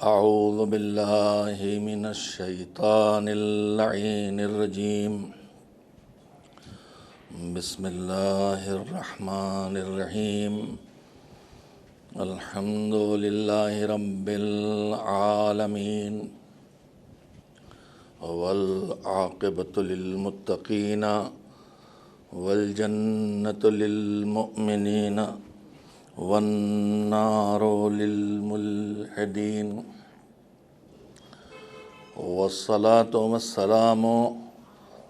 اعوذ باللہ من الشیطان اللعین الرجیم بسم اللہ الرحمن الرحیم الحمد للہ رب العالمین والعاقبۃ للمتقین والجنۃ للمؤمنین والنار للملحدین والصلاة والسلام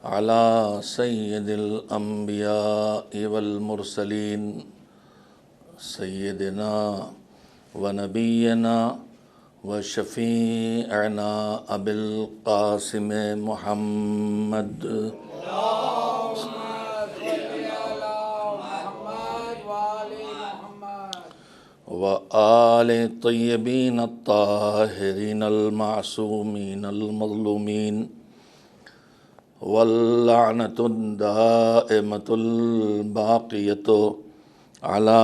علی سید الانبیاء والمرسلین سیدنا ونبینا وشفیعنا ابی القاسم محمد وآل طیبین الطاہرین المعصومین المظلومین واللعنۃ الدائمۃ الباقیۃ علی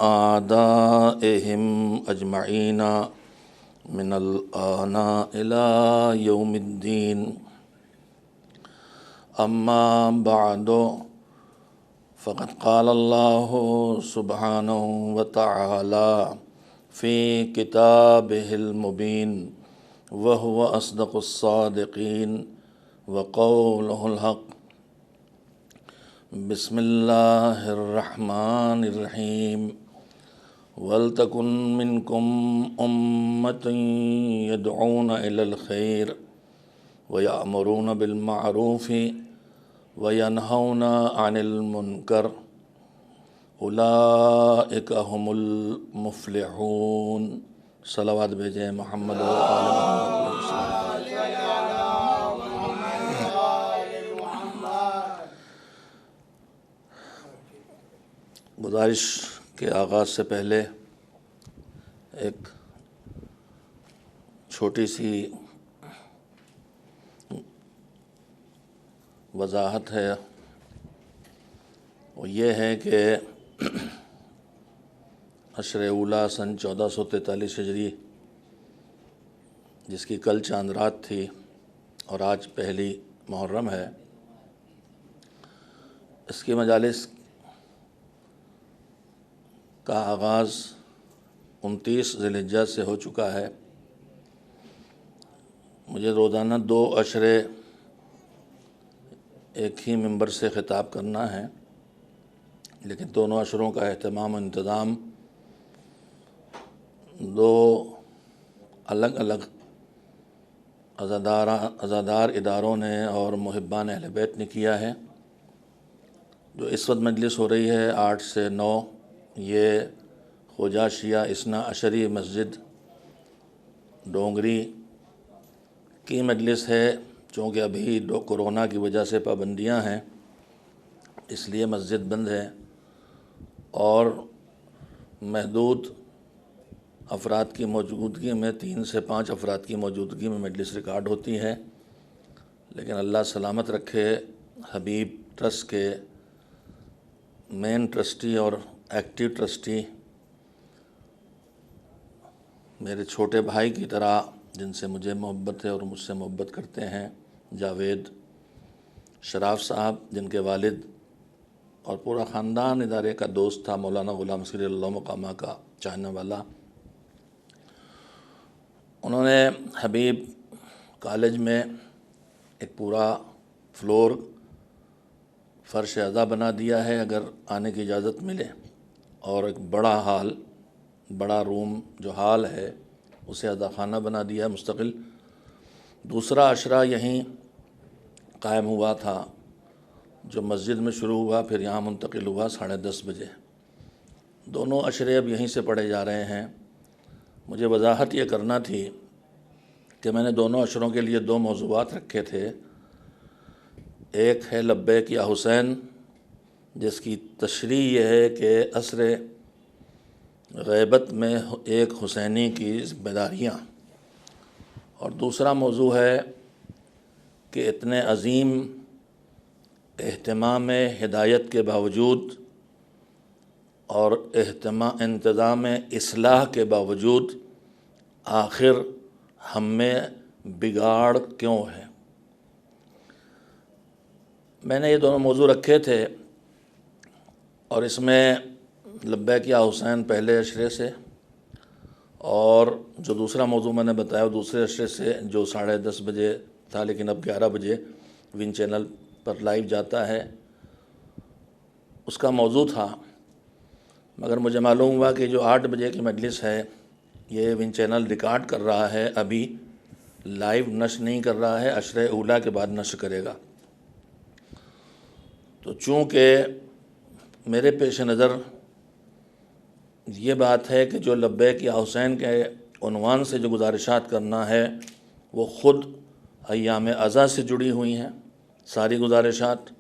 اعدائہم اجمعین من الآن الی یوم الدین اما بعد فقد قال اللہ سبحانہ وتعالی فی کتابہ المبین وہو اصدق الصادقین وقولہ الحق بسم اللہ الرحمن الرحیم وَلْتَكُن مِّنكُمْ أُمَّةٌ يَدْعُونَ إِلَى الْخَيْرِ وَيَأْمُرُونَ بِالْمَعْرُوفِ وَيَنْهَوْنَ عَنِ الْمُنْكَرِ اولئک هم المفلحون۔ صلوات بھیجیں محمد و آل محمد۔ گزارش کے آغاز سے پہلے ایک چھوٹی سی وضاحت ہے، وہ یہ ہے کہ عشر اولیٰ سن 1443 ہجری، جس کی کل چاند رات تھی اور آج پہلی محرم ہے، اس کی مجالس کا آغاز 29 ذی الحجہ سے ہو چکا ہے۔ مجھے روزانہ 2 عشرے ایک ہی ممبر سے خطاب کرنا ہے، لیکن دونوں عشروں کا اہتمام و انتظام 2 الگ الگ عزادار اداروں نے اور محبان اہل بیت نے کیا ہے۔ جو اس وقت مجلس ہو رہی ہے 8 سے 9، یہ خواجہ شیعہ اثنا عشری مسجد ڈونگری کی مجلس ہے۔ چونکہ ابھی کورونا کی وجہ سے پابندیاں ہیں، اس لیے مسجد بند ہے اور محدود افراد کی موجودگی میں 3 سے 5 افراد کی موجودگی میں مجلس ریکارڈ ہوتی ہے۔ لیکن اللہ سلامت رکھے، حبیب ٹرسٹ کے مین ٹرسٹی اور ایکٹیو ٹرسٹی میرے چھوٹے بھائی کی طرح، جن سے مجھے محبت ہے اور مجھ سے محبت کرتے ہیں، جاوید شراف صاحب، جن کے والد اور پورا خاندان ادارے کا دوست تھا، مولانا غلام اصغر رضی اللہ مقامہ کا چاہنے والا، انہوں نے حبیب کالج میں ایک پورا فلور فرش اعضا بنا دیا ہے، اگر آنے کی اجازت ملے، اور ایک بڑا روم جو ہال ہے اسے اعضا خانہ بنا دیا ہے مستقل۔ دوسرا عشرہ یہیں قائم ہوا تھا، جو مسجد میں شروع ہوا پھر یہاں منتقل ہوا 10:30 بجے۔ دونوں عشرے اب یہیں سے پڑھے جا رہے ہیں۔ مجھے وضاحت یہ کرنا تھی کہ میں نے دونوں عشروں کے لیے 2 موضوعات رکھے تھے۔ ایک ہے لبیک یا حسین، جس کی تشریح یہ ہے کہ عصر غیبت میں ایک حسینی کی ذمہ داریاں، اور دوسرا موضوع ہے کہ اتنے عظیم اہتمام ہدایت کے باوجود اور انتظام اصلاح کے باوجود آخر ہم میں بگاڑ کیوں ہے؟ میں نے یہ دونوں موضوع رکھے تھے اور اس میں لبیک یا حسین پہلے اشرے سے، اور جو دوسرا موضوع میں نے بتایا وہ دوسرے اشرے سے جو 10:30 بجے تھا لیکن اب 11 بجے ون چینل پر لائیو جاتا ہے، اس کا موضوع تھا۔ مگر مجھے معلوم ہوا کہ جو 8 بجے کی مجلس ہے یہ ون چینل ریکارڈ کر رہا ہے، ابھی لائیو نشر نہیں کر رہا ہے، عشرہ اولیٰ کے بعد نشر کرے گا۔ تو چونکہ میرے پیش نظر یہ بات ہے کہ جو لبیک یا حسین کے عنوان سے جو گزارشات کرنا ہے وہ خود ایام عزا سے جڑی ہوئی ہیں ساری گزارشات،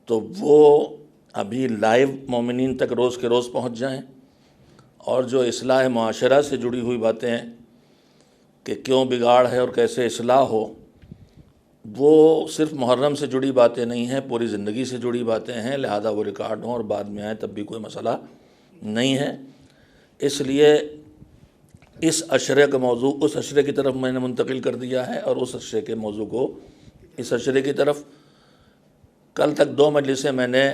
تو وہ ابھی لائیو مومنین تک روز کے روز پہنچ جائیں، اور جو اصلاح معاشرہ سے جڑی ہوئی باتیں کہ کیوں بگاڑ ہے اور کیسے اصلاح ہو، وہ صرف محرم سے جڑی باتیں نہیں ہیں، پوری زندگی سے جڑی باتیں ہیں، لہذا وہ ریکارڈ ہوں اور بعد میں آئیں تب بھی کوئی مسئلہ نہیں ہے۔ اس لیے اس عشرے کا موضوع اس عشرے کی طرف میں نے منتقل کر دیا ہے، اور اس عشرے کے موضوع کو اس عشرے کی طرف۔ کل تک 2 مجلسیں میں نے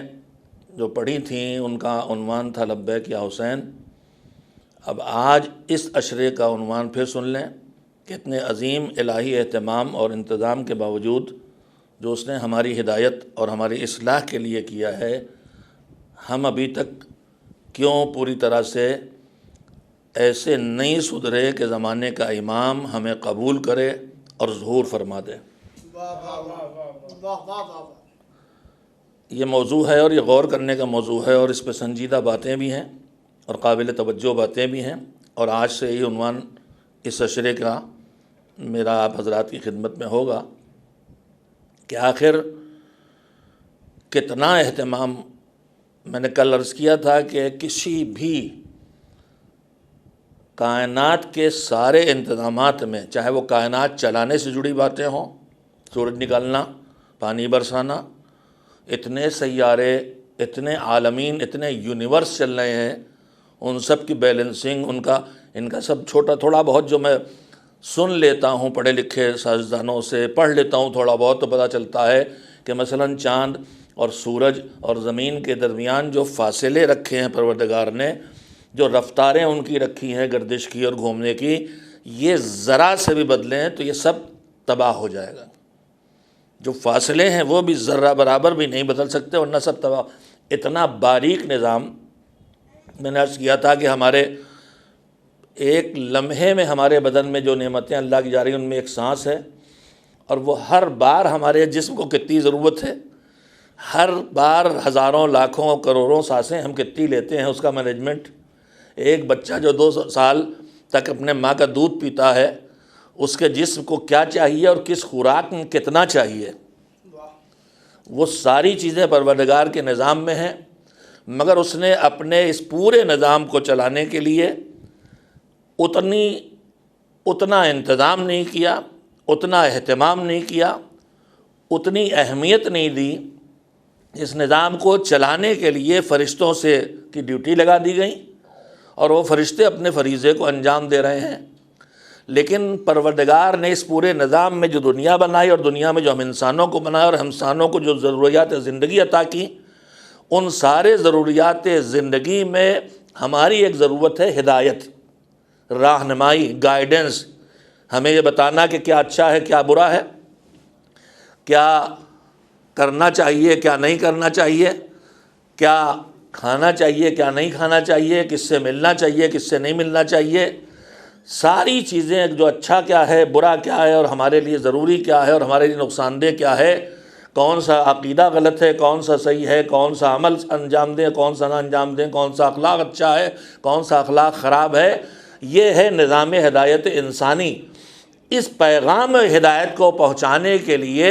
جو پڑھی تھیں ان کا عنوان تھا لبیک یا حسین۔ اب آج اس عشرے کا عنوان پھر سن لیں کہ اتنے عظیم الہی اہتمام اور انتظام کے باوجود جو اس نے ہماری ہدایت اور ہماری اصلاح کے لیے کیا ہے، ہم ابھی تک کیوں پوری طرح سے ایسے نہیں سدھرے کہ زمانے کا امام ہمیں قبول کرے اور ظہور فرما دے۔ یہ موضوع ہے اور یہ غور کرنے کا موضوع ہے، اور اس پہ سنجیدہ باتیں بھی ہیں اور قابل توجہ باتیں بھی ہیں، اور آج سے یہ عنوان اس عشرے کا میرا آپ حضرات کی خدمت میں ہوگا کہ آخر کتنا اہتمام۔ میں نے کل عرض کیا تھا کہ کسی بھی کائنات کے سارے انتظامات میں، چاہے وہ کائنات چلانے سے جڑی باتیں ہوں، سورج نکالنا، پانی برسانا، اتنے سیارے، اتنے عالمین، اتنے یونیورس چل رہے ہیں، ان سب کی بیلنسنگ، ان کا سب چھوٹا تھوڑا بہت جو میں سن لیتا ہوں پڑھے لکھے سائنسدانوں سے، پڑھ لیتا ہوں تھوڑا بہت، تو پتہ چلتا ہے کہ مثلاً چاند اور سورج اور زمین کے درمیان جو فاصلے رکھے ہیں پروردگار نے، جو رفتاریں ان کی رکھی ہیں گردش کی اور گھومنے کی، یہ ذرا سے بھی بدلیں تو یہ سب تباہ ہو جائے گا۔ جو فاصلے ہیں وہ بھی ذرہ برابر بھی نہیں بدل سکتے، ورنہ سب تباہ۔ اتنا باریک نظام، میں نے عرض کیا تھا کہ ہمارے ایک لمحے میں ہمارے بدن میں جو نعمتیں اللہ کی جا رہی ہیں ان میں ایک سانس ہے، اور وہ ہر بار ہمارے جسم کو کتنی ضرورت ہے، ہر بار ہزاروں لاکھوں کروڑوں سانسیں ہم کتنی لیتے ہیں، اس کا مینجمنٹ۔ ایک بچہ جو 2 سال تک اپنے ماں کا دودھ پیتا ہے، اس کے جسم کو کیا چاہیے اور کس خوراک میں کتنا چاہیے، وہ ساری چیزیں پروردگار کے نظام میں ہیں، مگر اس نے اپنے اس پورے نظام کو چلانے کے لیے اتنا انتظام نہیں کیا، اتنا اہتمام نہیں کیا، اتنی اہمیت نہیں دی۔ اس نظام کو چلانے کے لیے فرشتوں سے کی ڈیوٹی لگا دی گئی، اور وہ فرشتے اپنے فریضے کو انجام دے رہے ہیں، لیکن پروردگار نے اس پورے نظام میں جو دنیا بنائی اور دنیا میں جو ہم انسانوں کو بنایا اور ہم انسانوں کو جو ضروریات زندگی عطا کی، ان سارے ضروریات زندگی میں ہماری ایک ضرورت ہے ہدایت، راہنمائی، گائیڈنس، ہمیں یہ بتانا کہ کیا اچھا ہے کیا برا ہے، کیا کرنا چاہیے کیا نہیں کرنا چاہیے، کیا کھانا چاہیے کیا نہیں کھانا چاہیے، کس سے ملنا چاہیے کس سے نہیں ملنا چاہیے، ساری چیزیں، جو اچھا کیا ہے برا کیا ہے اور ہمارے لیے ضروری کیا ہے اور ہمارے لیے نقصان دہ کیا ہے، کون سا عقیدہ غلط ہے کون سا صحیح ہے، کون سا عمل انجام دیں کون سا نہ انجام دیں، کون سا اخلاق اچھا ہے کون سا اخلاق خراب ہے، یہ ہے نظام ہدایت انسانی۔ اس پیغام ہدایت کو پہنچانے کے لیے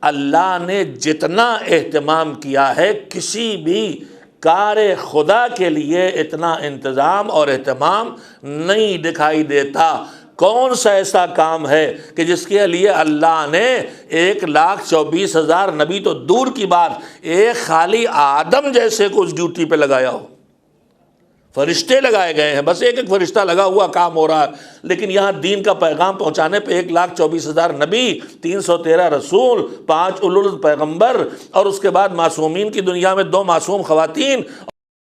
اللہ نے جتنا اہتمام کیا ہے، کسی بھی کار خدا کے لیے اتنا انتظام اور اہتمام نہیں دکھائی دیتا۔ کون سا ایسا کام ہے کہ جس کے لیے اللہ نے 1,24,000 نبی تو دور کی بات، ایک خالی آدم جیسے کو اس ڈیوٹی پہ لگایا ہو؟ فرشتے لگائے گئے ہیں، بس ایک ایک فرشتہ لگا ہوا کام ہو رہا ہے، لیکن یہاں دین کا پیغام پہنچانے پہ 1,24,000 نبی، 313 رسول، 5 اولو پیغمبر، اور اس کے بعد معصومین کی دنیا میں 2 معصوم خواتین،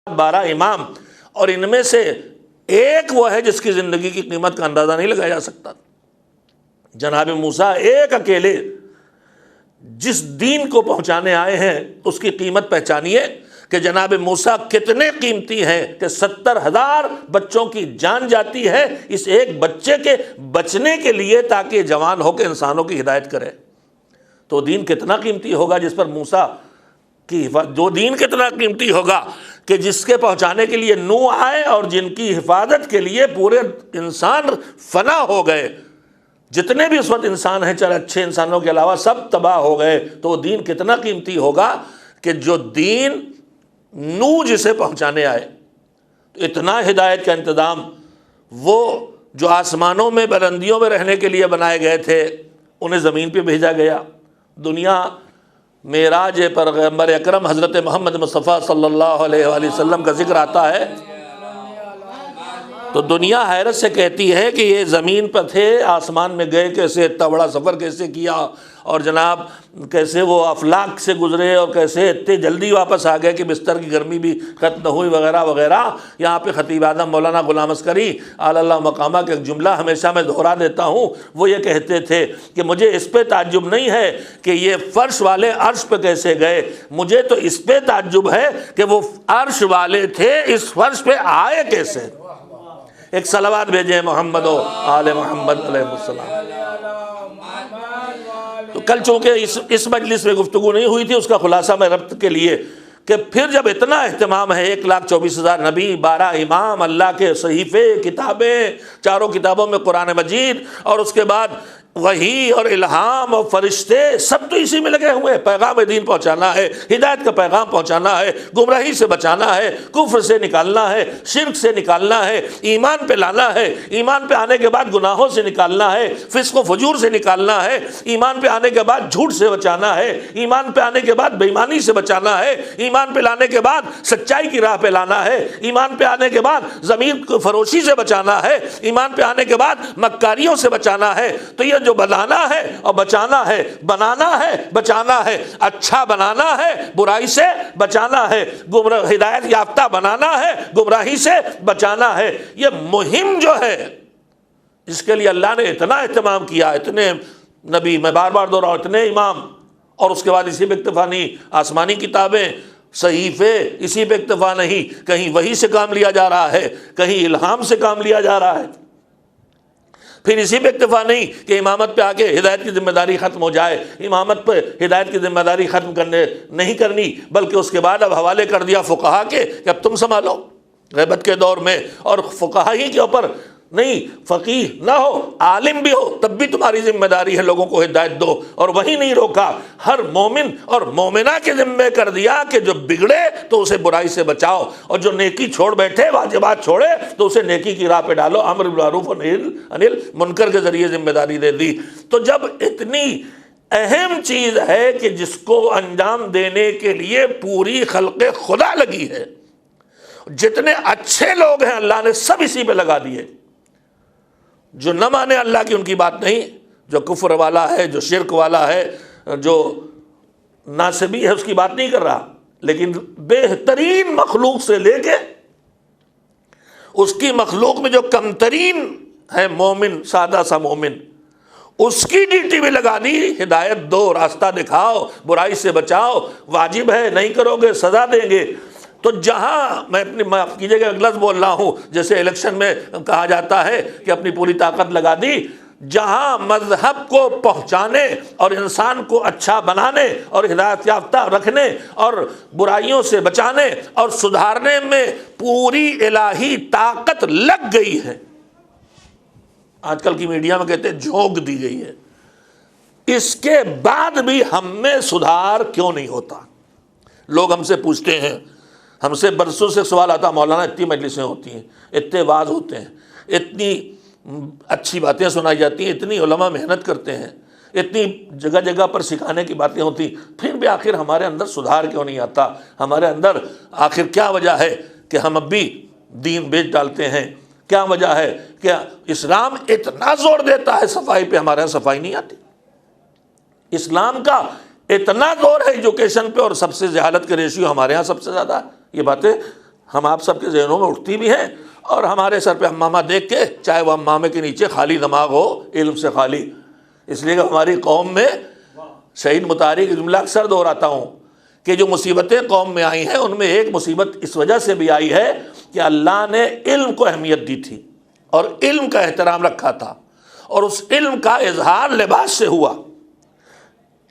12 امام، اور ان میں سے ایک وہ ہے جس کی زندگی کی قیمت کا اندازہ نہیں لگایا جا سکتا۔ جناب موسیٰ ایک اکیلے جس دین کو پہنچانے آئے ہیں اس کی قیمت پہچانیے کہ جناب موسیٰ کتنے قیمتی ہیں کہ 70,000 بچوں کی جان جاتی ہے اس ایک بچے کے بچنے کے لیے تاکہ جوان ہو کے انسانوں کی ہدایت کرے۔ تو دین کتنا قیمتی ہوگا جس پر موسیٰ کی جو دین کتنا قیمتی ہوگا کہ جس کے پہنچانے کے لیے نوح آئے اور جن کی حفاظت کے لیے پورے انسان فنا ہو گئے، جتنے بھی اس وقت انسان ہیں چاہے اچھے انسانوں کے علاوہ سب تباہ ہو گئے۔ تو وہ دین کتنا قیمتی ہوگا کہ جو دین نوح جسے پہنچانے آئے، تو اتنا ہدایت کا انتظام، وہ جو آسمانوں میں بلندیوں میں رہنے کے لیے بنائے گئے تھے انہیں زمین پہ بھیجا گیا۔ دنیا معراج پیغمبر اکرم حضرت محمد مصطفیٰ صلی اللہ علیہ وآلہ وسلم کا ذکر آتا ہے تو دنیا حیرت سے کہتی ہے کہ یہ زمین پر تھے، آسمان میں گئے کیسے، اتنا بڑا سفر کیسے کیا، اور جناب کیسے وہ افلاک سے گزرے اور کیسے اتنے جلدی واپس آ گئے کہ بستر کی گرمی بھی ختم نہ ہوئی وغیرہ وغیرہ۔ یہاں پہ خطیب اعظم مولانا غلام عسکری اعلی اللہ مقامہ کا ایک جملہ ہمیشہ میں دہرا دیتا ہوں، وہ یہ کہتے تھے کہ مجھے اس پہ تعجب نہیں ہے کہ یہ فرش والے عرش پہ کیسے گئے، مجھے تو اس پہ تعجب ہے کہ وہ عرش والے تھے اس فرش پہ آئے کیسے۔ ایک صلوات بھیجیں محمد و آل محمد علیہ السلام۔ تو کل چونکہ اس مجلس میں گفتگو نہیں ہوئی تھی، اس کا خلاصہ میں ربط کے لیے کہ پھر جب اتنا اہتمام ہے، 1,24,000 نبی، 12 امام، اللہ کے صحیفے، کتابیں، چاروں کتابوں میں قرآن مجید، اور اس کے بعد وحی اور الہام اور فرشتے، سب تو اسی میں لگے ہوئے ہیں۔ پیغام دین پہنچانا ہے، ہدایت کا پیغام پہنچانا ہے، گمراہی سے بچانا ہے، کفر سے نکالنا ہے، شرک سے نکالنا ہے، ایمان پہ لانا ہے، ایمان پہ آنے کے بعد گناہوں سے نکالنا ہے، فسق و فجور سے نکالنا ہے، ایمان پہ آنے کے بعد جھوٹ سے بچانا ہے، ایمان پہ آنے کے بعد بے ایمانی سے بچانا ہے، ایمان پہ لانے کے بعد سچائی کی راہ پہ لانا ہے، ایمان پہ آنے کے بعد ضمیر کو فروشی سے بچانا ہے، ایمان پہ آنے کے بعد مکاریوں سے بچانا ہے۔ تو یہ جو بنانا ہے اور بچانا ہے، بنانا ہے بچانا ہے، اچھا بنانا ہے، برائی سے بچانا ہے، ہدایت یافتہ بنانا ہے، گمراہی سے بچانا ہے، یہ مہم جو ہے جس کے لیے اللہ نے اتنا اہتمام کیا، اتنے نبی، میں بار بار دوہراؤں، اتنے امام، اور اس کے بعد اسی پہ اکتفا نہیں، آسمانی کتابیں، صحیفے، اسی پہ اکتفا نہیں، کہیں وحی سے کام لیا جا رہا ہے، کہیں الہام سے کام لیا جا رہا ہے، پھر اسی پہ اکتفا نہیں کہ امامت پہ آ کے ہدایت کی ذمہ داری ختم ہو جائے، امامت پہ ہدایت کی ذمہ داری ختم نہیں کرنی، بلکہ اس کے بعد اب حوالے کر دیا فقہا کے کہ اب تم سنبھالو غیبت کے دور میں، اور فقہا ہی کے اوپر نہیں، فقیہ نہ ہو، عالم بھی ہو، تب بھی تمہاری ذمہ داری ہے لوگوں کو ہدایت دو، اور وہی نہیں روکا، ہر مومن اور مومنہ کے ذمہ کر دیا کہ جو بگڑے تو اسے برائی سے بچاؤ، اور جو نیکی چھوڑ بیٹھے، واجبات چھوڑے، تو اسے نیکی کی راہ پہ ڈالو، امر بالمعروف انل منکر کے ذریعے ذمہ داری دے دی۔ تو جب اتنی اہم چیز ہے کہ جس کو انجام دینے کے لیے پوری خلق خدا لگی ہے، جتنے اچھے لوگ ہیں اللہ نے سب اسی پہ لگا دیے، جو نہ مانے اللہ کی ان کی بات نہیں، جو کفر والا ہے، جو شرک والا ہے، جو ناصبی ہے، اس کی بات نہیں کر رہا، لیکن بہترین مخلوق سے لے کے اس کی مخلوق میں جو کمترین ہے مومن، سادہ سا مومن، اس کی ڈیوٹی بھی لگا دی، ہدایت دو، راستہ دکھاؤ، برائی سے بچاؤ، واجب ہے، نہیں کرو گے سزا دیں گے۔ تو جہاں میں اپنی معاف کیجیے گا ایک لفظ بول رہا ہوں، جیسے الیکشن میں کہا جاتا ہے کہ اپنی پوری طاقت لگا دی، جہاں مذہب کو پہنچانے اور انسان کو اچھا بنانے اور ہدایت یافتہ رکھنے اور برائیوں سے بچانے اور سدھارنے میں پوری الہی طاقت لگ گئی ہے، آج کل کی میڈیا میں کہتے ہیں جھونک دی گئی ہے، اس کے بعد بھی ہم میں سدھار کیوں نہیں ہوتا؟ لوگ ہم سے پوچھتے ہیں، ہم سے برسوں سے سوال آتا، مولانا اتنی مجلسیں ہوتی ہیں، اتنے واعظ ہوتے ہیں، اتنی اچھی باتیں سنائی جاتی ہیں، اتنی علماء محنت کرتے ہیں، اتنی جگہ جگہ پر سکھانے کی باتیں ہوتی، پھر بھی آخر ہمارے اندر سدھار کیوں نہیں آتا؟ ہمارے اندر آخر کیا وجہ ہے کہ ہم اب بھی دین بیچ ڈالتے ہیں۔ کیا وجہ ہے؟ کہ اسلام اتنا زور دیتا ہے صفائی پہ، ہمارے یہاں صفائی نہیں آتی۔ اسلام کا اتنا زور ہے ایجوکیشن پہ، اور سب سے جہالت کے ریشیو ہمارے ہاں سب سے زیادہ۔ یہ باتیں ہم آپ سب کے ذہنوں میں اٹھتی بھی ہیں، اور ہمارے سر پہ امامہ دیکھ کے، چاہے وہ امامے کے نیچے خالی دماغ ہو، علم سے خالی۔ اس لیے کہ ہماری قوم میں شہید مطہری کی جملہ اکثر دہراتا ہوں کہ جو مصیبتیں قوم میں آئی ہیں، ان میں ایک مصیبت اس وجہ سے بھی آئی ہے کہ اللہ نے علم کو اہمیت دی تھی اور علم کا احترام رکھا تھا، اور اس علم کا اظہار لباس سے ہوا۔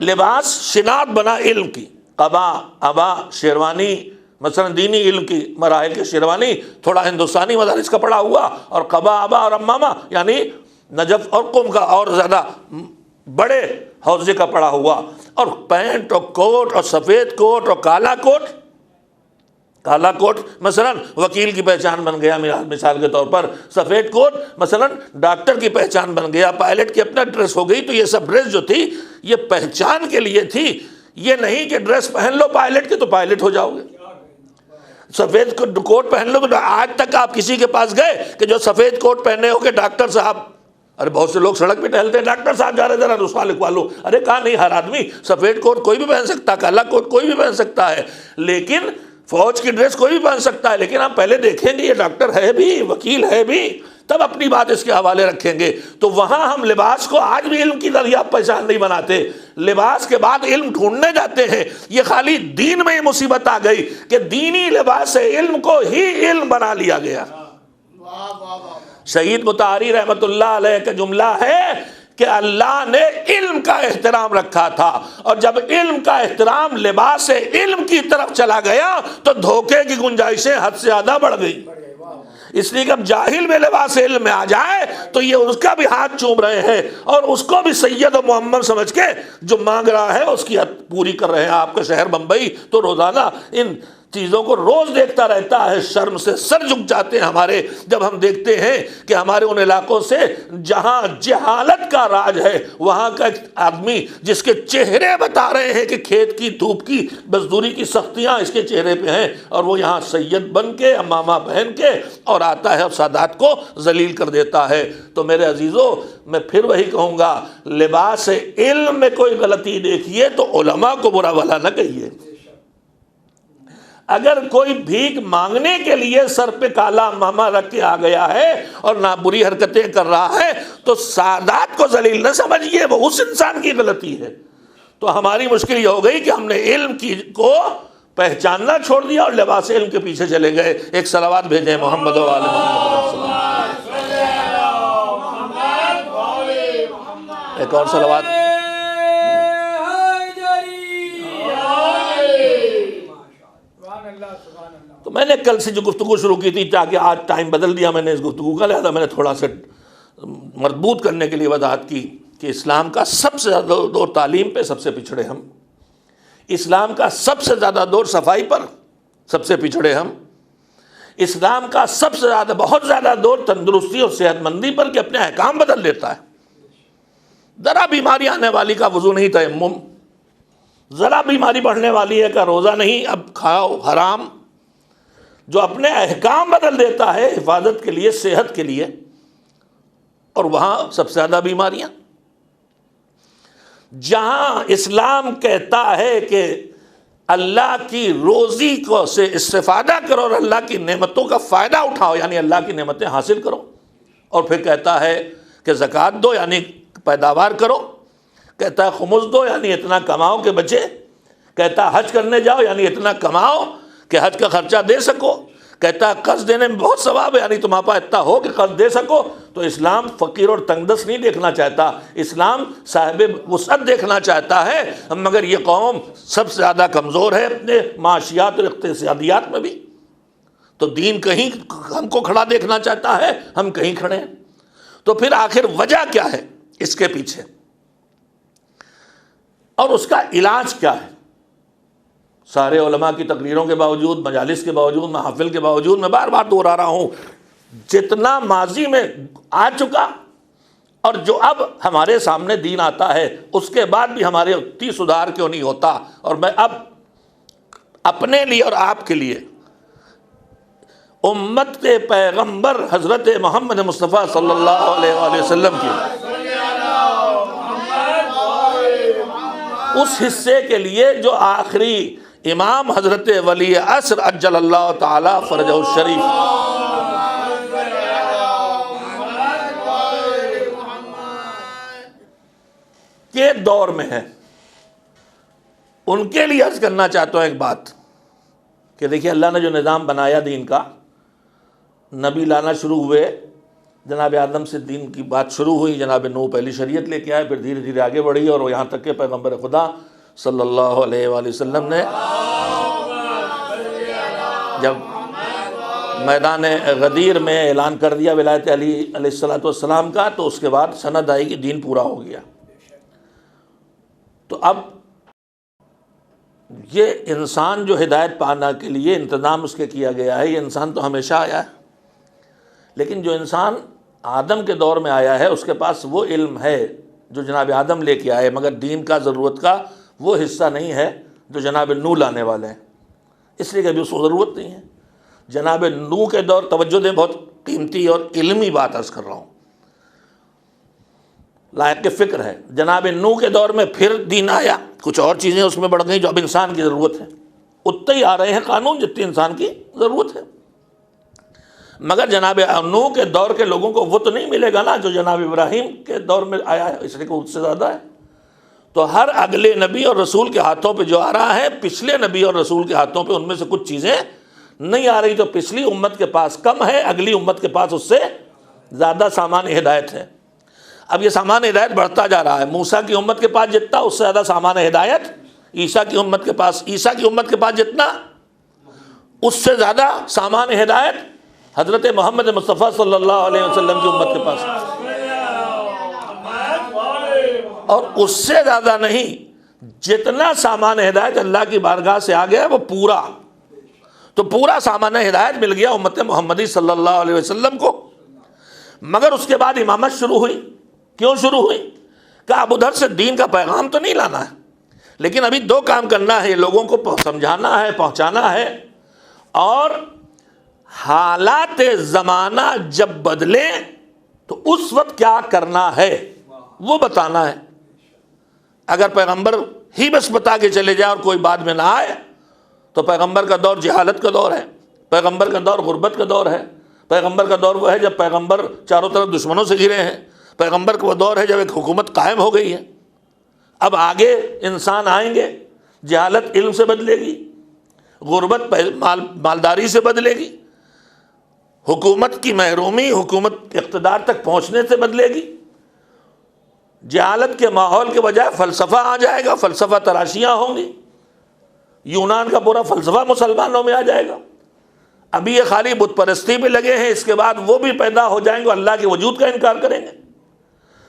لباس شناخت بنا علم کی، قبا، ابا، شیروانی، مثلا دینی علم کی مراحل کے شیروانی تھوڑا ہندوستانی مدارس کا پڑھا ہوا، اور قبا، ابا اور امامہ یعنی نجف اور قم کا اور زیادہ بڑے حوزے کا پڑھا ہوا، اور پینٹ اور کوٹ اور سفید کوٹ اور کالا کوٹ۔ کالا کوٹ مثلا وکیل کی پہچان بن گیا مثال کے طور پر، سفید کوٹ مثلا ڈاکٹر کی پہچان بن گیا، پائلٹ کی اپنا ڈریس ہو گئی۔ تو یہ سب ڈریس جو تھی یہ پہچان کے لیے تھی، یہ نہیں کہ ڈریس پہن لو پائلٹ کی تو پائلٹ ہو جاؤ گے۔ سفید کوٹ پہن لو تو آج تک آپ کسی کے پاس گئے کہ جو سفید کوٹ پہنے ہو کہ ڈاکٹر صاحب؟ ارے بہت سے لوگ سڑک پہ ٹہلتے ہیں، ڈاکٹر صاحب جا رہے ذرا نسخہ لکھوا لو۔ ارے کہا نہیں، ہر آدمی سفید کوٹ کوئی بھی پہن سکتا، کالا کوٹ کوئی بھی پہن سکتا ہے، لیکن فوج کی ڈریس کوئی بھی پہن سکتا ہے، لیکن ہم پہلے دیکھیں گے یہ ڈاکٹر ہے بھی، وکیل ہے بھی، تب اپنی بات اس کے حوالے رکھیں گے۔ تو وہاں ہم لباس کو آج بھی علم کی دریافت پہچان نہیں بناتے، لباس کے بعد علم ڈھونڈنے جاتے ہیں۔ یہ خالی دین میں یہ مصیبت آ گئی کہ دینی لباس علم کو ہی علم بنا لیا گیا۔ شہید مطہری رحمۃ اللہ علیہ کا جملہ ہے کہ اللہ نے علم کا احترام رکھا تھا، اور جب علم کا احترام لباس علم کی طرف چلا گیا تو دھوکے کی گنجائشیں حد سے زیادہ بڑھ گئی۔ اس لیے کہ اب جاہل میں لباس علم میں آ جائے تو یہ اس کا بھی ہاتھ چوم رہے ہیں، اور اس کو بھی سید و محمد سمجھ کے جو مانگ رہا ہے اس کی حد پوری کر رہے ہیں۔ آپ کا شہر بمبئی تو روزانہ ان چیزوں کو روز دیکھتا رہتا ہے، شرم سے سر جھک جاتے ہیں ہمارے جب ہم دیکھتے ہیں کہ ہمارے ان علاقوں سے جہاں جہالت کا راج ہے، وہاں کا ایک آدمی جس کے چہرے بتا رہے ہیں کہ کھیت کی دھوپ کی مزدوری کی سختیاں اس کے چہرے پہ ہیں، اور وہ یہاں سید بن کے امامہ پہن کے اور آتا ہے اور سادات کو ذلیل کر دیتا ہے۔ تو میرے عزیزو، میں پھر وہی کہوں گا، لباس علم میں کوئی غلطی دیکھیے تو علماء کو برا بھلا نہ کہیے۔ اگر کوئی بھیک مانگنے کے لیے سر پہ کالا امامہ رکھ کے آ گیا ہے اور نہ بری حرکتیں کر رہا ہے تو سادات کو ذلیل نہ سمجھیے، وہ اس انسان کی غلطی ہے۔ تو ہماری مشکل یہ ہو گئی کہ ہم نے علم کی کو پہچاننا چھوڑ دیا اور لباس علم کے پیچھے چلے گئے۔ ایک صلوات بھیجیں محمد و آل محمد۔ ایک اور صلوات۔ تو میں نے کل سے جو گفتگو شروع کی تھی، تاکہ آج ٹائم بدل دیا میں نے اس گفتگو کا، لہذا میں نے تھوڑا سا مربوط کرنے کے لیے وضاحت کی کہ اسلام کا سب سے زیادہ دور تعلیم پہ سب سے پچھڑے ہم، اسلام کا سب سے زیادہ دور صفائی پر سب سے پچھڑے ہم، اسلام کا سب سے زیادہ بہت زیادہ دور تندرستی اور صحت مندی پر کہ اپنے احکام بدل لیتا ہے۔ ذرا بیماری آنے والی کا وضو نہیں تیمم، ذرا بیماری بڑھنے والی ہے کا روزہ نہیں، اب کھاؤ حرام، جو اپنے احکام بدل دیتا ہے حفاظت کے لیے، صحت کے لیے، اور وہاں سب سے زیادہ بیماریاں۔ جہاں اسلام کہتا ہے کہ اللہ کی روزی کو سے استفادہ کرو اور اللہ کی نعمتوں کا فائدہ اٹھاؤ، یعنی اللہ کی نعمتیں حاصل کرو، اور پھر کہتا ہے کہ زکوٰۃ دو یعنی پیداوار کرو، کہتا ہے خمس دو یعنی اتنا کماؤ کہ بچے، کہتا ہے حج کرنے جاؤ یعنی اتنا کماؤ کہ حج کا خرچہ دے سکو، کہتا ہے قرض دینے میں بہت ثواب ہے یعنی تمہارے پاس اتنا ہو کہ قرض دے سکو۔ تو اسلام فقیر اور تنگ دست نہیں دیکھنا چاہتا، اسلام صاحب وسعت دیکھنا چاہتا ہے، مگر یہ قوم سب سے زیادہ کمزور ہے اپنے معاشیات اور اقتصادیات میں بھی۔ تو دین کہیں ہم کو کھڑا دیکھنا چاہتا ہے، ہم کہیں کھڑے ہیں۔ تو پھر آخر وجہ کیا ہے اس کے پیچھے، اور اس کا علاج کیا ہے؟ سارے علماء کی تقریروں کے باوجود، مجالس کے باوجود، محافل کے باوجود، میں بار بار دہرا رہا ہوں، جتنا ماضی میں آ چکا اور جو اب ہمارے سامنے دین آتا ہے، اس کے بعد بھی ہمارے اتنی سدھار کیوں نہیں ہوتا؟ اور میں اب اپنے لیے اور آپ کے لیے امت کے پیغمبر حضرت محمد مصطفیٰ صلی اللہ علیہ وآلہ وسلم کی اس حصے کے لیے جو آخری امام حضرت ولی عصر عجل اللہ تعالی فرجہ الشریف کے دور میں ہے، ان کے لیے عرض کرنا چاہتا ہوں ایک بات کہ دیکھیے اللہ نے جو نظام بنایا دین کا، نبی لانا شروع ہوئے، جناب آدم سے دین کی بات شروع ہوئی، جناب نوح پہلی شریعت لے کے آئے، پھر دھیرے دھیرے آگے بڑھی اور یہاں تک کہ پیغمبر خدا صلی اللہ علیہ وآلہ وسلم نے جب میدان غدیر میں اعلان کر دیا ولایت علی علیہ السلام کا، تو اس کے بعد سند آئی کہ دین پورا ہو گیا۔ تو اب یہ انسان جو ہدایت پانا کے لیے انتظام اس کے کیا گیا ہے، یہ انسان تو ہمیشہ آیا ہے، لیکن جو انسان آدم کے دور میں آیا ہے اس کے پاس وہ علم ہے جو جناب آدم لے کے آئے، مگر دین کا ضرورت کا وہ حصہ نہیں ہے جو جناب نوح لانے والے ہیں، اس لیے کہ ابھی اس کو ضرورت نہیں ہے۔ جناب نوح کے دور، توجہ دیں، بہت قیمتی اور علمی بات عرض کر رہا ہوں، لائق فکر ہے۔ جناب نوح کے دور میں پھر دین آیا، کچھ اور چیزیں اس میں بڑھ گئیں جو اب انسان کی ضرورت ہے، اتنے ہی آ رہے ہیں قانون جتنی انسان کی ضرورت ہے، مگر جناب نوح کے دور کے لوگوں کو وہ تو نہیں ملے گا نا جو جناب ابراہیم کے دور میں آیا ہے، اس لیے کہ اس سے زیادہ ہے۔ تو ہر اگلے نبی اور رسول کے ہاتھوں پہ جو آ رہا ہے، پچھلے نبی اور رسول کے ہاتھوں پہ ان میں سے کچھ چیزیں نہیں آ رہی، تو پچھلی امت کے پاس کم ہے، اگلی امت کے پاس اس سے زیادہ سامان ہدایت ہے۔ اب یہ سامان ہدایت بڑھتا جا رہا ہے، موسیٰ کی امت کے پاس جتنا اس سے زیادہ سامان ہدایت عیسیٰ کی امت کے پاس، عیسیٰ کی امت کے پاس جتنا اس سے زیادہ سامان ہدایت حضرت محمد مصطفیٰ صلی اللہ علیہ وسلم کی امت کے پاس، اور اس سے زیادہ نہیں، جتنا سامان ہدایت اللہ کی بارگاہ سے آ گیا ہے وہ پورا، تو پورا سامان ہدایت مل گیا امت محمدی صلی اللہ علیہ وسلم کو۔ مگر اس کے بعد امامت شروع ہوئی۔ کیوں شروع ہوئی؟ کہ اب ادھر سے دین کا پیغام تو نہیں لانا ہے، لیکن ابھی دو کام کرنا ہے، لوگوں کو سمجھانا ہے، پہنچانا ہے، اور حالات زمانہ جب بدلیں تو اس وقت کیا کرنا ہے وہ بتانا ہے۔ اگر پیغمبر ہی بس بتا کے چلے جائے اور کوئی بعد میں نہ آئے تو پیغمبر کا دور جہالت کا دور ہے، پیغمبر کا دور غربت کا دور ہے، پیغمبر کا دور وہ ہے جب پیغمبر چاروں طرف دشمنوں سے گھرے ہیں، پیغمبر کا وہ دور ہے جب ایک حکومت قائم ہو گئی ہے۔ اب آگے انسان آئیں گے، جہالت علم سے بدلے گی، غربت مالداری سے بدلے گی، حکومت کی محرومی حکومت اقتدار تک پہنچنے سے بدلے گی، جہالت کے ماحول کے بجائے فلسفہ آ جائے گا، فلسفہ تراشیاں ہوں گی، یونان کا پورا فلسفہ مسلمانوں میں آ جائے گا۔ ابھی یہ خالی بت پرستی پہ لگے ہیں، اس کے بعد وہ بھی پیدا ہو جائیں گے، اللہ کے وجود کا انکار کریں گے۔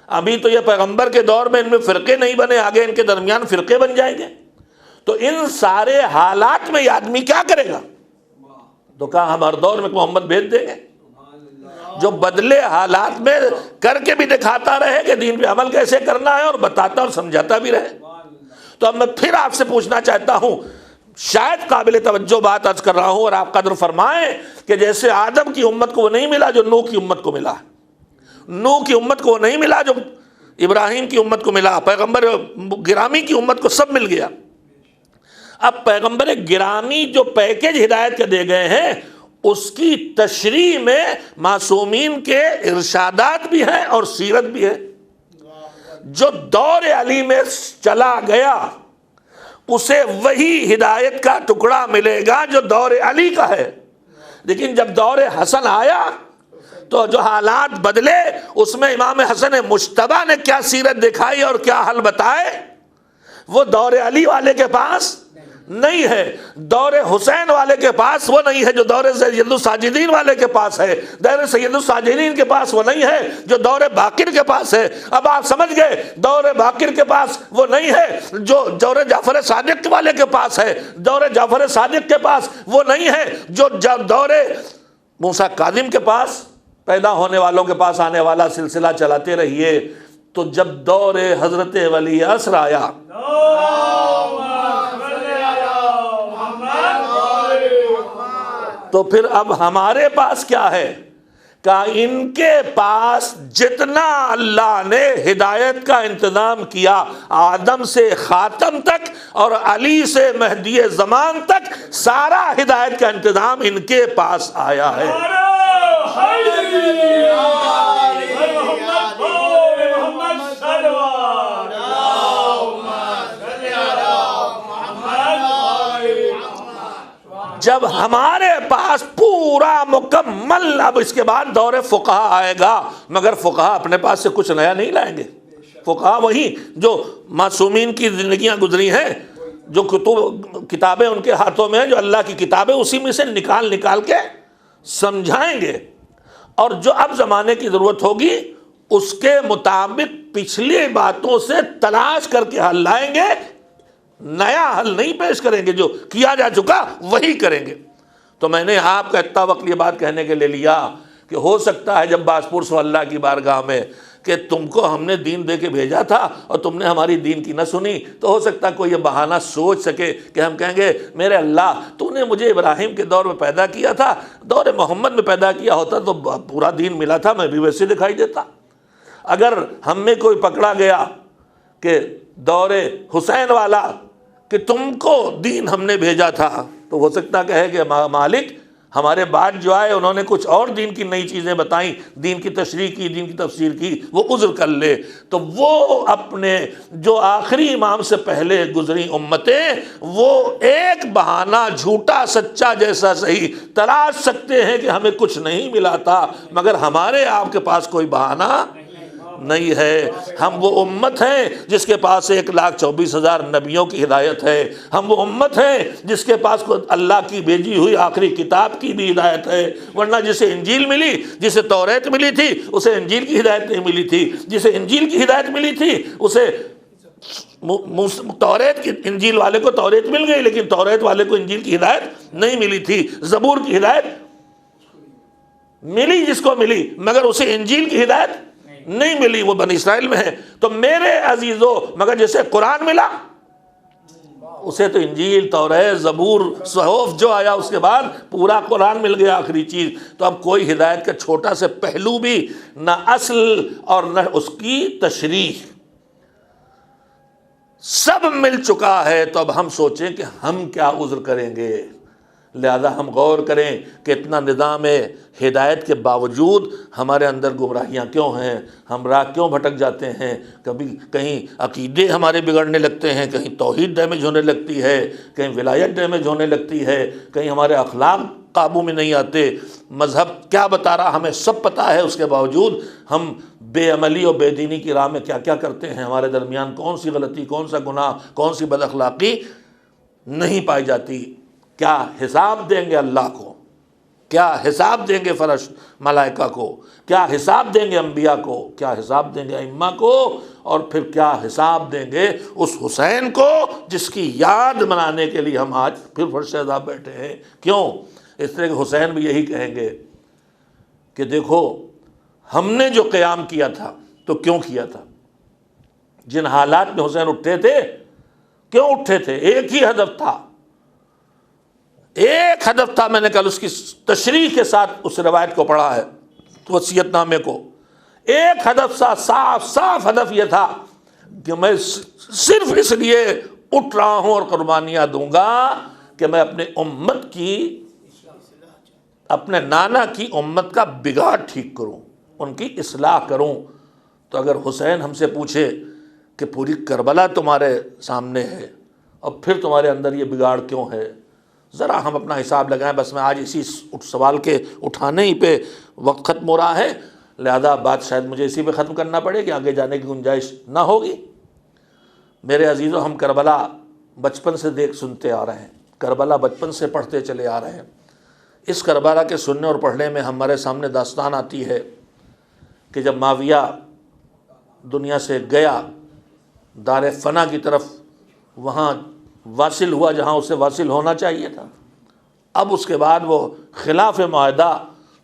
ابھی تو یہ پیغمبر کے دور میں ان میں فرقے نہیں بنے، آگے ان کے درمیان فرقے بن جائیں گے۔ تو ان سارے حالات میں یہ آدمی کیا کرے گا؟ تو کہا ہم ہر دور میں محمد بھیج دیں گے جو بدلے حالات میں کر کے بھی دکھاتا رہے کہ دین پہ عمل کیسے کرنا ہے، اور بتاتا اور سمجھاتا بھی رہے۔ تو اب میں پھر آپ سے پوچھنا چاہتا ہوں، شاید قابل توجہ بات عرض کر رہا ہوں، اور آپ قدر فرمائیں کہ جیسے آدم کی امت کو وہ نہیں ملا جو نوح کی امت کو ملا، نوح کی امت کو وہ نہیں ملا جو ابراہیم کی امت کو ملا، پیغمبر گرامی کی امت کو سب مل گیا۔ اب پیغمبر گرامی جو پیکج ہدایت کے دے گئے ہیں، اس کی تشریح میں معصومین کے ارشادات بھی ہیں اور سیرت بھی ہے۔ جو دور علی میں چلا گیا اسے وہی ہدایت کا ٹکڑا ملے گا جو دور علی کا ہے، لیکن جب دور حسن آیا تو جو حالات بدلے، اس میں امام حسن مجتبیٰ نے کیا سیرت دکھائی اور کیا حل بتائے، وہ دور علی والے کے پاس نہیں ہے، دور حسین والے کے پاس وہ نہیں ہے جو دور سید الساجدین والے کے پاس ہے، دور سید الساجدین کے پاس وہ نہیں ہے جو دور باقر کے پاس ہے۔ اب آپ سمجھ گئے، دور باقر کے پاس وہ نہیں ہے جو دور جعفر صادق والے کے پاس ہے، دور جعفر صادق کے پاس وہ نہیں ہے جو دور موسیٰ کاظم کے پاس، پیدا ہونے والوں کے پاس آنے والا سلسلہ چلاتے رہیے۔ تو جب دور حضرت ولی عصر آیا تو پھر اب ہمارے پاس کیا ہے؟ کہ ان کے پاس جتنا اللہ نے ہدایت کا انتظام کیا آدم سے خاتم تک اور علی سے مہدی زمان تک، سارا ہدایت کا انتظام ان کے پاس آیا ہے۔ جب ہمارے پاس پورا مکمل، اب اس کے بعد دور فقہا آئے گا، مگر فقہا اپنے پاس سے کچھ نیا نہیں لائیں گے۔ فقہا وہی جو معصومین کی زندگیاں گزری ہیں، جو کتابیں ان کے ہاتھوں میں ہیں، جو اللہ کی کتابیں، اسی میں سے نکال کے سمجھائیں گے، اور جو اب زمانے کی ضرورت ہوگی اس کے مطابق پچھلی باتوں سے تلاش کر کے حل لائیں گے، نیا حل نہیں پیش کریں گے، جو کیا جا چکا وہی کریں گے۔ تو میں نے آپ کا اتنا وقت یہ بات کہنے کے لیے لیا کہ ہو سکتا ہے جب باز پرس ہو اللہ کی بارگاہ میں کہ تم کو ہم نے دین دے کے بھیجا تھا اور تم نے ہماری دین کی نہ سنی، تو ہو سکتا کوئی یہ بہانہ سوچ سکے کہ ہم کہیں گے میرے اللہ تو نے مجھے ابراہیم کے دور میں پیدا کیا تھا، دور محمد میں پیدا کیا ہوتا تو پورا دین ملا تھا، میں بھی ویسے دکھائی دیتا۔ اگر ہم میں کوئی پکڑا گیا کہ دور حسین والا کہ تم کو دین ہم نے بھیجا تھا، تو ہو سکتا کہے کہ مالک ہمارے بعد جو آئے انہوں نے کچھ اور دین کی نئی چیزیں بتائیں، دین کی تشریح کی، دین کی تفسیر کی، وہ عذر کر لے۔ تو وہ اپنے جو آخری امام سے پہلے گزری امتیں، وہ ایک بہانہ جھوٹا سچا جیسا صحیح تلاش سکتے ہیں کہ ہمیں کچھ نہیں ملا تھا، مگر ہمارے آپ کے پاس کوئی بہانہ نہیں ہے۔ ہم وہ امت ہیں جس کے پاس 1,24,000 نبیوں کی ہدایت ہے، ہم وہ امت ہیں جس کے پاس اللہ کی بھیجی ہوئی آخری کتاب کی بھی ہدایت ہے، ورنہ جسے انجیل ملی، جسے توریت ملی تھی، اسے انجیل کی ہدایت نہیں ملی تھی، جسے انجیل کی ہدایت ملی تھی اسے توریت کی، انجیل والے کو توریت مل گئی لیکن توریت والے کو انجیل کی ہدایت نہیں ملی تھی، زبور کی ہدایت ملی جس کو ملی، مگر اسے انجیل کی ہدایت نہیں ملی، وہ بنی اسرائیل میں ہے۔ تو میرے عزیزو، مگر جسے قرآن ملا اسے تو انجیل، توریت، زبور، صحف جو آیا اس کے بعد پورا قرآن مل گیا آخری چیز۔ تو اب کوئی ہدایت کا چھوٹا سے پہلو بھی نہ اصل اور نہ اس کی تشریح، سب مل چکا ہے۔ تو اب ہم سوچیں کہ ہم کیا عذر کریں گے۔ لہذا ہم غور کریں کہ اتنا نظام ہدایت کے باوجود ہمارے اندر گمراہیاں کیوں ہیں، ہم راہ کیوں بھٹک جاتے ہیں، کبھی کہیں عقیدے ہمارے بگڑنے لگتے ہیں، کہیں توحید ڈیمیج ہونے لگتی ہے، کہیں ولایت ڈیمیج ہونے لگتی ہے، کہیں ہمارے اخلاق قابو میں نہیں آتے۔ مذہب کیا بتا رہا ہمیں سب پتہ ہے، اس کے باوجود ہم بے عملی اور بے دینی کی راہ میں کیا کیا کرتے ہیں، ہمارے درمیان کون سی غلطی، کون سا گناہ، کون سی بد اخلاقی نہیں پائی جاتی۔ کیا حساب دیں گے اللہ کو، کیا حساب دیں گے فرشت ملائکہ کو، کیا حساب دیں گے انبیاء کو، کیا حساب دیں گے ائمہ کو، اور پھر کیا حساب دیں گے اس حسین کو جس کی یاد منانے کے لیے ہم آج پھر فرش عذاب بیٹھے ہیں۔ کیوں؟ اس طرح کہ حسین بھی یہی کہیں گے کہ دیکھو ہم نے جو قیام کیا تھا تو کیوں کیا تھا، جن حالات میں حسین اٹھے تھے کیوں اٹھے تھے، ایک ہی ہدف تھا، ایک ہدف تھا۔ میں نے کل اس کی تشریح کے ساتھ اس روایت کو پڑھا ہے، وصیت نامے کو۔ ایک ہدف تھا، صاف صاف ہدف یہ تھا کہ میں صرف اس لیے اٹھ رہا ہوں اور قربانیاں دوں گا کہ میں اپنے امت کی، اپنے نانا کی امت کا بگاڑ ٹھیک کروں، ان کی اصلاح کروں۔ تو اگر حسین ہم سے پوچھے کہ پوری کربلا تمہارے سامنے ہے اور پھر تمہارے اندر یہ بگاڑ کیوں ہے، ذرا ہم اپنا حساب لگائیں۔ بس میں آج اسی سوال کے اٹھانے ہی پہ وقت ختم ہو رہا ہے، لہذا بات شاید مجھے اسی پہ ختم کرنا پڑے گی، آگے جانے کی گنجائش نہ ہوگی۔ میرے عزیزو، ہم کربلا بچپن سے سنتے آ رہے ہیں، کربلا بچپن سے پڑھتے چلے آ رہے ہیں۔ اس کربلا کے سننے اور پڑھنے میں ہمارے سامنے داستان آتی ہے کہ جب معاویہ دنیا سے گیا دار فنا کی طرف، وہاں واصل ہوا جہاں اسے واصل ہونا چاہیے تھا۔ اب اس کے بعد وہ خلاف معاہدہ،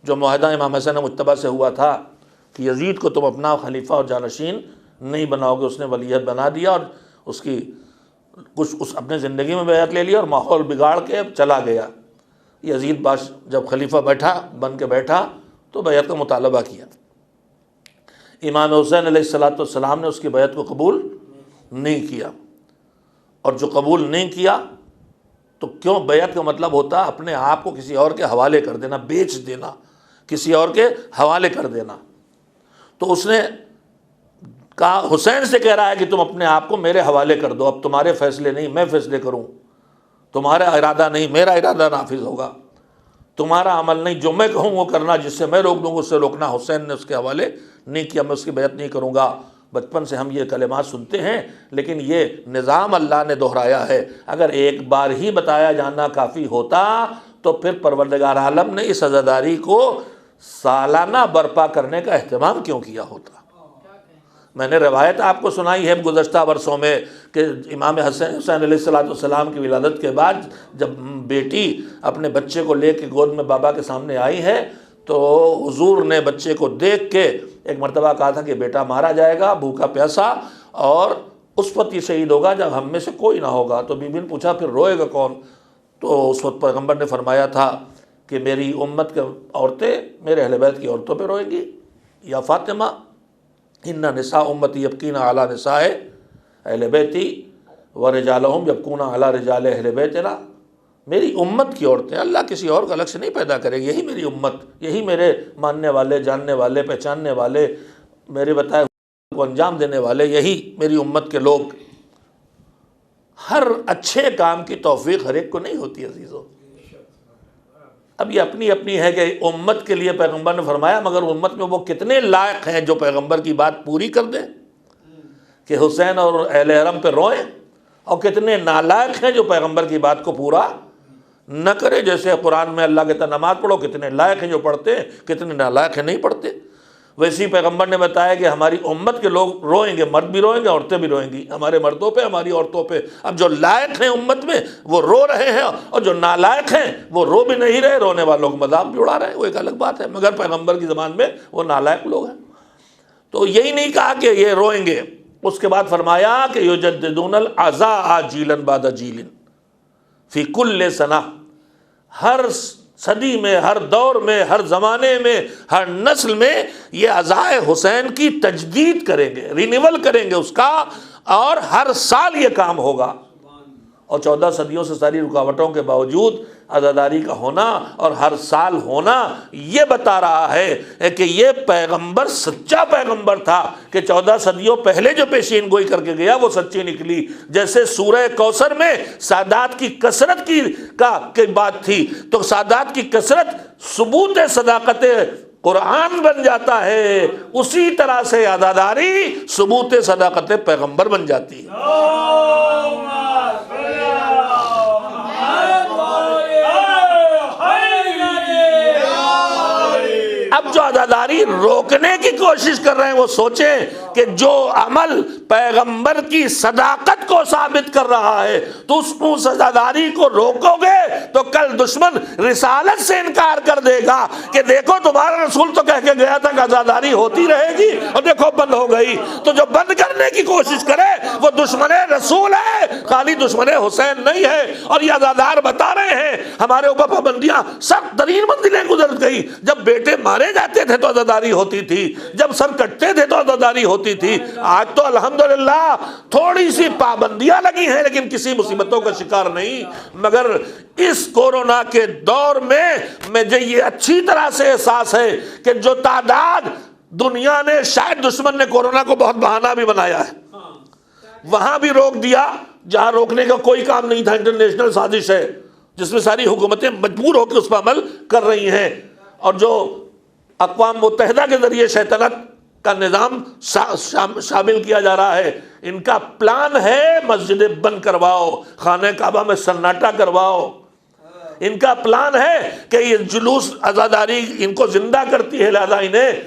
جو معاہدہ امام حسن مجتبیٰ سے ہوا تھا کہ یزید کو تم اپنا خلیفہ اور جانشین نہیں بناؤ گے، اس نے ولیت بنا دیا اور اس کی کچھ اپنے زندگی میں بیعت لے لیا اور ماحول بگاڑ کے چلا گیا۔ یزید جب خلیفہ بن کے بیٹھا تو بیعت کا مطالبہ کیا، امام حسین علیہ السلام نے اس کی بیعت کو قبول نہیں کیا، اور جو قبول نہیں کیا تو کیوں، بیعت کا مطلب ہوتا اپنے آپ کو کسی اور کے حوالے کر دینا، بیچ دینا، کسی اور کے حوالے کر دینا۔ تو اس نے کہا، حسین سے کہہ رہا ہے کہ تم اپنے آپ کو میرے حوالے کر دو، اب تمہارے فیصلے نہیں میں فیصلے کروں، تمہارا ارادہ نہیں میرا ارادہ نافذ ہوگا، تمہارا عمل نہیں، جو میں کہوں وہ کرنا، جس سے میں روک دوں اس سے روکنا۔ حسین نے اس کے حوالے نہیں کیا، میں اس کی بیعت نہیں کروں گا۔ بچپن سے ہم یہ کلمات سنتے ہیں، لیکن یہ نظام اللہ نے دہرایا ہے۔ اگر ایک بار ہی بتایا جانا کافی ہوتا تو پھر پروردگار عالم نے اس عزاداری کو سالانہ برپا کرنے کا اہتمام کیوں کیا ہوتا؟ میں نے روایت آپ کو سنائی ہے گزشتہ برسوں میں کہ امام حسین علیہ السلام کی ولادت کے بعد جب بیٹی اپنے بچے کو لے کے گود میں بابا کے سامنے آئی ہے تو حضور نے بچے کو دیکھ کے ایک مرتبہ کہا تھا کہ بیٹا مارا جائے گا بھوکا پیاسا، اور اس وقت یہ شہید ہوگا جب ہم میں سے کوئی نہ ہوگا۔ تو بی بی نے پوچھا پھر روئے گا کون؟ تو اس وقت پیغمبر نے فرمایا تھا کہ میری امت کے عورتیں میرے اہل بیت کی عورتوں پہ روئیں گی، یا فاطمہ ان نساء امتی یبکین علی نساء اہل بیتی ورجالہم یبکون علی رجال اہل بیتنا، میری امت کی عورتیں، اللہ کسی اور کا الگ سے نہیں پیدا کرے گی، یہی میری امت، یہی میرے ماننے والے، جاننے والے، پہچاننے والے، میرے بتائے کو انجام دینے والے، یہی میری امت کے لوگ۔ ہر اچھے کام کی توفیق ہر ایک کو نہیں ہوتی عزیزو۔ اب یہ اپنی اپنی ہے کہ امت کے لیے پیغمبر نے فرمایا، مگر امت میں وہ کتنے لائق ہیں جو پیغمبر کی بات پوری کر دیں کہ حسین اور اہل حرم پہ روئیں، اور کتنے نالائق ہیں جو پیغمبر کی بات کو پورا نہ کرے۔ جیسے قرآن میں اللہ کہتا نماز پڑھو، کتنے لائق ہیں جو پڑھتے ہیں، کتنے نالائق ہیں نہیں پڑھتے۔ ویسے ہی پیغمبر نے بتایا کہ ہماری امت کے لوگ روئیں گے، مرد بھی روئیں گے، عورتیں بھی روئیں گی، ہمارے مردوں پہ، ہماری عورتوں پہ۔ اب جو لائق ہیں امت میں وہ رو رہے ہیں، اور جو نالائق ہیں وہ رو بھی نہیں رہے، رونے والوں کو مذاق بھی اڑا رہے ہیں، وہ ایک الگ بات ہے، مگر پیغمبر کی زبان میں وہ نالائق لوگ ہیں۔ تو یہی نہیں کہا کہ یہ روئیں گے، اس کے بعد فرمایا کہ یجددون العزاء جیلا بعد جیل فی کل سنہ، ہر صدی میں، ہر دور میں، ہر زمانے میں، ہر نسل میں یہ عزائے حسین کی تجدید کریں گے، رینیول کریں گے اس کا، اور ہر سال یہ کام ہوگا۔ اور 14 صدیوں سے ساری رکاوٹوں کے باوجود عزاداری کا ہونا اور ہر سال ہونا یہ بتا رہا ہے کہ یہ پیغمبر سچا پیغمبر تھا، کہ 14 صدیوں پہلے جو پیشین گوئی کر کے گیا وہ سچی نکلی۔ جیسے سورہ کوثر میں سادات کی کثرت کی بات تھی، تو سادات کی کثرت ثبوت صداقت قرآن بن جاتا ہے، اسی طرح سے عزاداری ثبوت صداقت پیغمبر بن جاتی ہے۔ اب جو عزاداری روکنے کی کوشش کر رہے ہیں وہ سوچیں کہ جو عمل پیغمبر کی صداقت کو ثابت کر رہا ہے تو اس عزاداری کو روکو گے تو کل دشمن رسالت سے انکار کر دے گا کہ دیکھو تمہارا رسول تو کہہ کے گیا تھا کہ عزاداری ہوتی رہے گی، اور دیکھو بند ہو گئی۔ تو جو بند کرنے کی کوشش کرے وہ دشمن رسول ہے، خالی دشمن حسین نہیں ہے۔ اور یہ عزادار بتا رہے ہیں ہمارے اوپر پابندیاں سخت ترین منزلیں گزر گئی۔ جب بیٹے مارے جاتے تھے تو عزاداری ہوتی تھی، جب سر کٹتے تھے تو عزاداری ہوتی تھی۔ آج تو الحمدللہ تھوڑی سی پابندیاں لگی ہیں لیکن کسی مصیبتوں کا شکار نہیں۔ مگر اس کورونا کے دور میں مجھے یہ اچھی طرح سے احساس ہے کہ جو تعداد دنیا نے، شاید دشمن نے کورونا کو بہت بہانہ بھی بنایا ہے، وہاں بھی روک دیا جہاں روکنے کا کوئی کام نہیں تھا۔ انٹرنیشنل سازش ہے جس میں ساری حکومتیں مجبور ہو کے اس پر عمل کر رہی ہیں، اور جو اقوام متحدہ کے ذریعے شیطنت کا نظام شامل کیا جا رہا ہے، ان کا پلان ہے مسجدیں بند کرواؤ، خانہ کعبہ میں سناٹا کرواؤ۔ ان کا پلان ہے کہ یہ جلوس عزاداری ان کو زندہ کرتی ہے، لہذا انہیں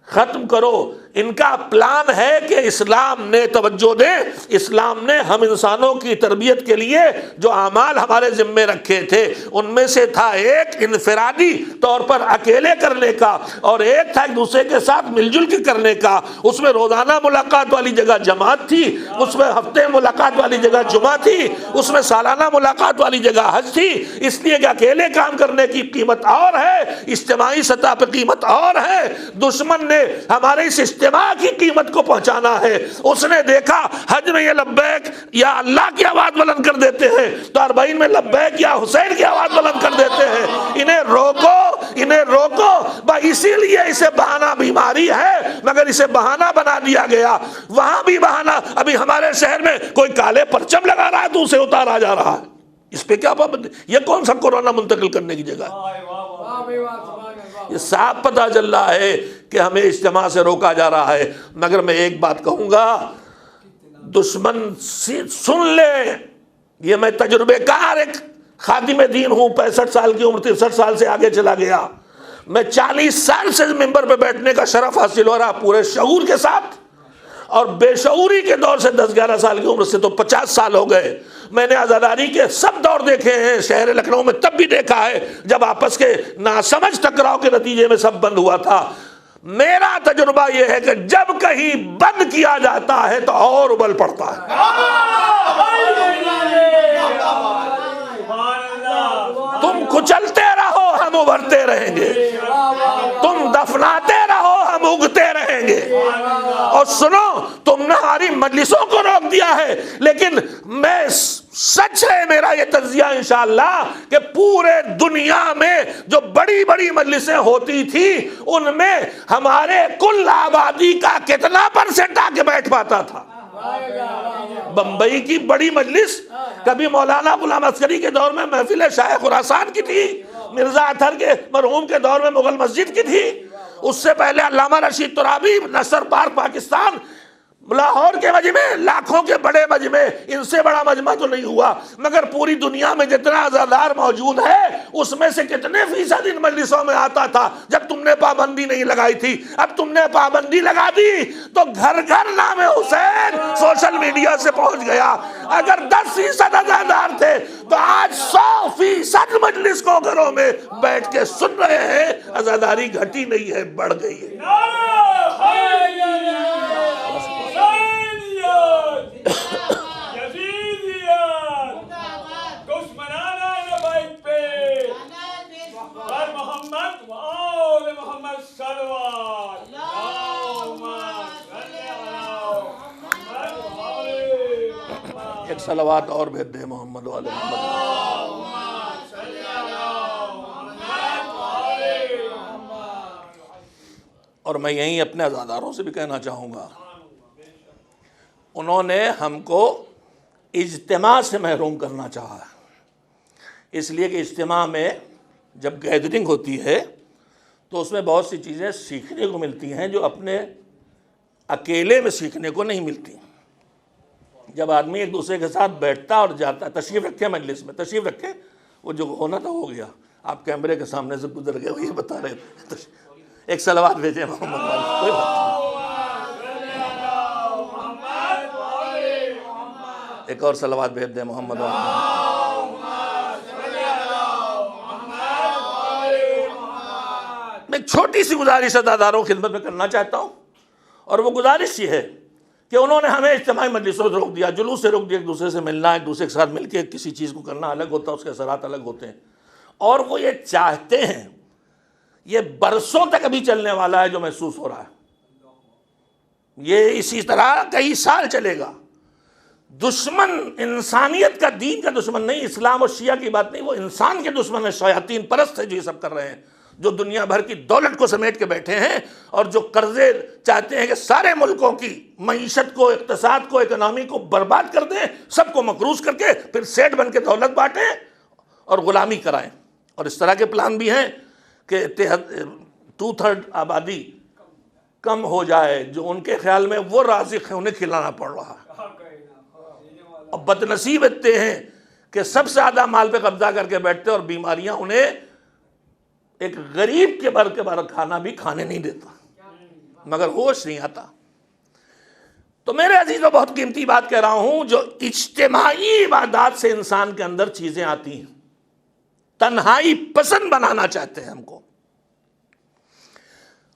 ختم کرو۔ ان کا پلان ہے کہ اسلام نے توجہ دے، اسلام نے ہم انسانوں کی تربیت کے لیے جو اعمال ہمارے ذمے رکھے تھے ان میں سے تھا ایک انفرادی طور پر اکیلے کرنے کا، اور ایک تھا ایک دوسرے کے ساتھ مل جل کے کرنے کا۔ اس میں روزانہ ملاقات والی جگہ جماعت تھی، اس میں ہفتے ملاقات والی جگہ جمعہ تھی، اس میں سالانہ ملاقات والی جگہ حج تھی۔ اس لیے کہ اکیلے کام کرنے کی قیمت اور ہے، اجتماعی سطح پہ قیمت اور ہے۔ دشمن نے ہمارے اس اجتماع کی قیمت کو پہنچانا ہے۔ اس نے دیکھا حج میں یہ لبیک یا اللہ کی آواز بلند کر دیتے ہیں تو 40 میں لبیک یا حسین کی آواز بلند کر دیتے ہیں۔ انہیں روکو، انہیں روکو۔ اسی لیے اسے بہانہ بیماری ہے، مگر اسے بہانہ بنا دیا گیا۔ وہاں بھی بہانہ، ابھی ہمارے شہر میں کوئی کالے پرچم لگا رہا ہے تو اسے اتارا جا رہا ہے۔ اس پہ کیا پابندی؟ یہ کون سا کورونا منتقل کرنے کی جگہ ہے؟ یہ صاف پتہ چل رہا ہے کہ ہمیں اجتماع سے روکا جا رہا ہے۔ مگر میں ایک بات کہوں گا، دشمن سن لے، یہ میں تجربے کار ایک خادم دین ہوں، 65 سال کی عمر 63 سال سے آگے چلا گیا۔ میں 40 سال سے ممبر پہ بیٹھنے کا شرف حاصل ہو رہا پورے شعور کے ساتھ، اور بے شعوری کے دور سے 10-11 سال کی عمر سے تو 50 سال ہو گئے۔ میں نے آزاداری کے سب دور دیکھے ہیں، شہر لکھنؤ میں تب بھی دیکھا ہے جب آپس کے ناسمجھ ٹکراؤ کے نتیجے میں سب بند ہوا تھا۔ میرا تجربہ یہ ہے کہ جب کہیں بند کیا جاتا ہے تو اور ابل پڑتا ہے۔ تم کچلتے رہو ہم ابھرتے رہیں گے، تم دفناتے رہو ہم اگتے رہیں گے۔ اور سنو، تم نے ہماری مجلسوں کو روک دیا ہے، لیکن میں سچ ہے میرا یہ تجزیہ انشاءاللہ کہ پورے دنیا میں جو بڑی بڑی مجلسیں ہوتی تھی ان میں ہمارے کل آبادی کا کتنا پرسنٹ آ کے بیٹھ پاتا تھا؟ بمبئی کی بڑی مجلس کبھی مولانا غلام عسکری کے دور میں محفل شاہ خراسان کی تھی، مرزا اطہر کے مرحوم کے دور میں مغل مسجد کی تھی، اس سے پہلے علامہ رشید ترابی نصر پارک پاکستان، لاہور کے مجمع، لاکھوں کے بڑے مجمع، ان سے بڑا مجمع تو نہیں ہوا۔ مگر پوری دنیا میں جتنا عزادار موجود ہے اس میں سے کتنے فیصد ان مجلسوں میں آتا تھا جب تم نے پابندی نہیں لگائی تھی؟ اب تم نے پابندی لگا دی تو گھر گھر نام حسین سوشل میڈیا سے پہنچ گیا۔ اگر 10% عزادار تھے تو آج 100% مجلس کو گھروں میں بیٹھ کے سن رہے ہیں۔ عزاداری گھٹی نہیں ہے، بڑھ گئی ہے۔ ایک صلوات اور بھیج دے محمد والے محمد۔ اور میں یہیں اپنے عزاداروں سے بھی کہنا چاہوں گا، انہوں نے ہم کو اجتماع سے محروم کرنا چاہا، اس لیے کہ اجتماع میں جب گیدرنگ ہوتی ہے تو اس میں بہت سی چیزیں سیکھنے کو ملتی ہیں جو اپنے اکیلے میں سیکھنے کو نہیں ملتی۔ جب آدمی ایک دوسرے کے ساتھ بیٹھتا اور جاتا، تشریف رکھے مجلس میں، تشریف رکھے، وہ جو ہونا تھا ہو گیا، آپ کیمرے کے سامنے سے گزر گئے، وہ یہ بتا رہے تھے۔ ایک صلوات بھیجیں محمد والے، کوئی بات نہیں، ایک اور صلوات بھیج دیں محمد والے۔ میں ایک چھوٹی سی گزارش عزاداروں کی خدمت میں کرنا چاہتا ہوں، اور وہ گزارش یہ ہے کہ انہوں نے ہمیں اجتماعی مجلسوں سے روک دیا، جلوس سے روک دیا، ایک دوسرے سے ملنا، ایک دوسرے کے ساتھ مل کے کسی چیز کو کرنا الگ ہوتا ہے، اس کے اثرات الگ ہوتے ہیں، اور وہ یہ چاہتے ہیں، یہ برسوں تک ابھی چلنے والا ہے جو محسوس ہو رہا ہے، یہ اسی طرح کئی سال چلے گا۔ دشمن انسانیت کا، دین کا دشمن نہیں، اسلام اور شیعہ کی بات نہیں، وہ انسان کے دشمن ہے، شیاطین پرست ہے جو یہ سب کر رہے ہیں، جو دنیا بھر کی دولت کو سمیٹ کے بیٹھے ہیں اور جو قرضے چاہتے ہیں کہ سارے ملکوں کی معیشت کو، اقتصاد کو، اکنامی کو برباد کر دیں، سب کو مقروض کر کے پھر سیٹ بن کے دولت بانٹیں اور غلامی کرائیں۔ اور اس طرح کے پلان بھی ہیں کہ 2/3 آبادی کم ہو جائے، جو ان کے خیال میں وہ رازق ہیں، انہیں کھلانا پڑ رہا ہے۔ اور بدنصیب اتنے ہیں کہ سب سے زیادہ مال پہ قبضہ کر کے بیٹھتے اور بیماریاں انہیں ایک غریب کے بر کھانا بھی کھانے نہیں دیتا۔ مگر ہوش نہیں آتا۔ تو میرے عزیزوں بہت قیمتی بات کہہ رہا ہوں، جو اجتماعی عبادات سے انسان کے اندر چیزیں آتی ہیں، تنہائی پسند بنانا چاہتے ہیں ہم کو،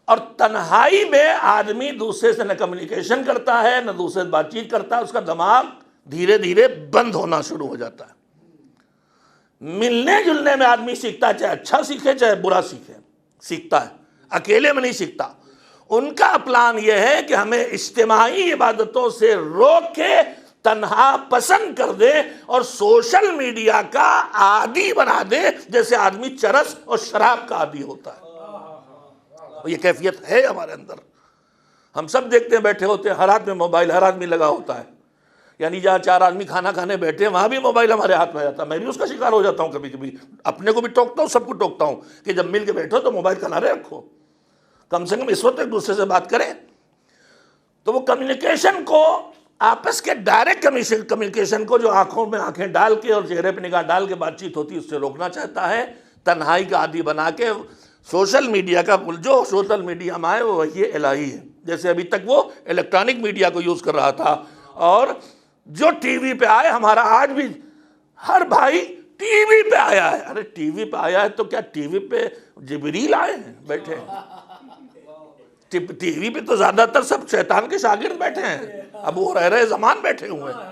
اور تنہائی میں آدمی دوسرے سے نہ کمیونیکیشن کرتا ہے نہ دوسرے سے بات چیت کرتا ہے، اس کا دماغ دھیرے دھیرے بند ہونا شروع ہو جاتا ہے۔ ملنے جلنے میں آدمی سیکھتا ہے، چاہے اچھا سیکھے چاہے برا سیکھتا ہے، اکیلے میں نہیں سیکھتا۔ ان کا پلان یہ ہے کہ ہمیں اجتماعی عبادتوں سے روک کے تنہا پسند کر دے اور سوشل میڈیا کا عادی بنا دے، جیسے آدمی چرس اور شراب کا عادی ہوتا ہے۔ یہ کیفیت ہے ہمارے اندر، ہم سب دیکھتے ہیں، بیٹھے ہوتے ہیں، ہر ہاتھ میں موبائل، ہر آدمی لگا ہوتا ہے، یعنی جہاں 4 آدمی کھانا کھانے بیٹھے ہیں وہاں بھی موبائل ہمارے ہاتھ میں جاتا ہے۔ میں بھی اس کا شکار ہو جاتا ہوں کبھی کبھی، اپنے کو بھی ٹوکتا ہوں، سب کو ٹوکتا ہوں کہ جب مل کے بیٹھو تو موبائل کنارے رکھو، کم سے کم اس وقت ایک دوسرے سے بات کریں۔ تو وہ کمیونیکیشن کو، آپس کے ڈائریکٹ کمیونیکیشن کو، جو آنکھوں میں آنکھیں ڈال کے اور چہرے پہ نگاہ ڈال کے بات چیت ہوتی ہے، اس سے روکنا چاہتا ہے، تنہائی کا عادی بنا کے۔ سوشل میڈیا کا جو سوشل میڈیا میں آئے وہ وحی الہی ہے، جیسے ابھی تک وہ الیکٹرانک میڈیا کو یوز کر رہا تھا، اور جو ٹی وی پہ آئے، ہمارا آج بھی ہر بھائی ٹی وی پہ آیا ہے۔ ارے ٹی وی پہ آیا ہے تو کیا ٹی وی پہ جبریل آئے ہیں بیٹھے ہیں؟ ٹی وی پہ تو زیادہ تر سب شیطان کے شاگرد بیٹھے ہیں، ابو ہریرہ زمان بیٹھے ہوئے ہیں۔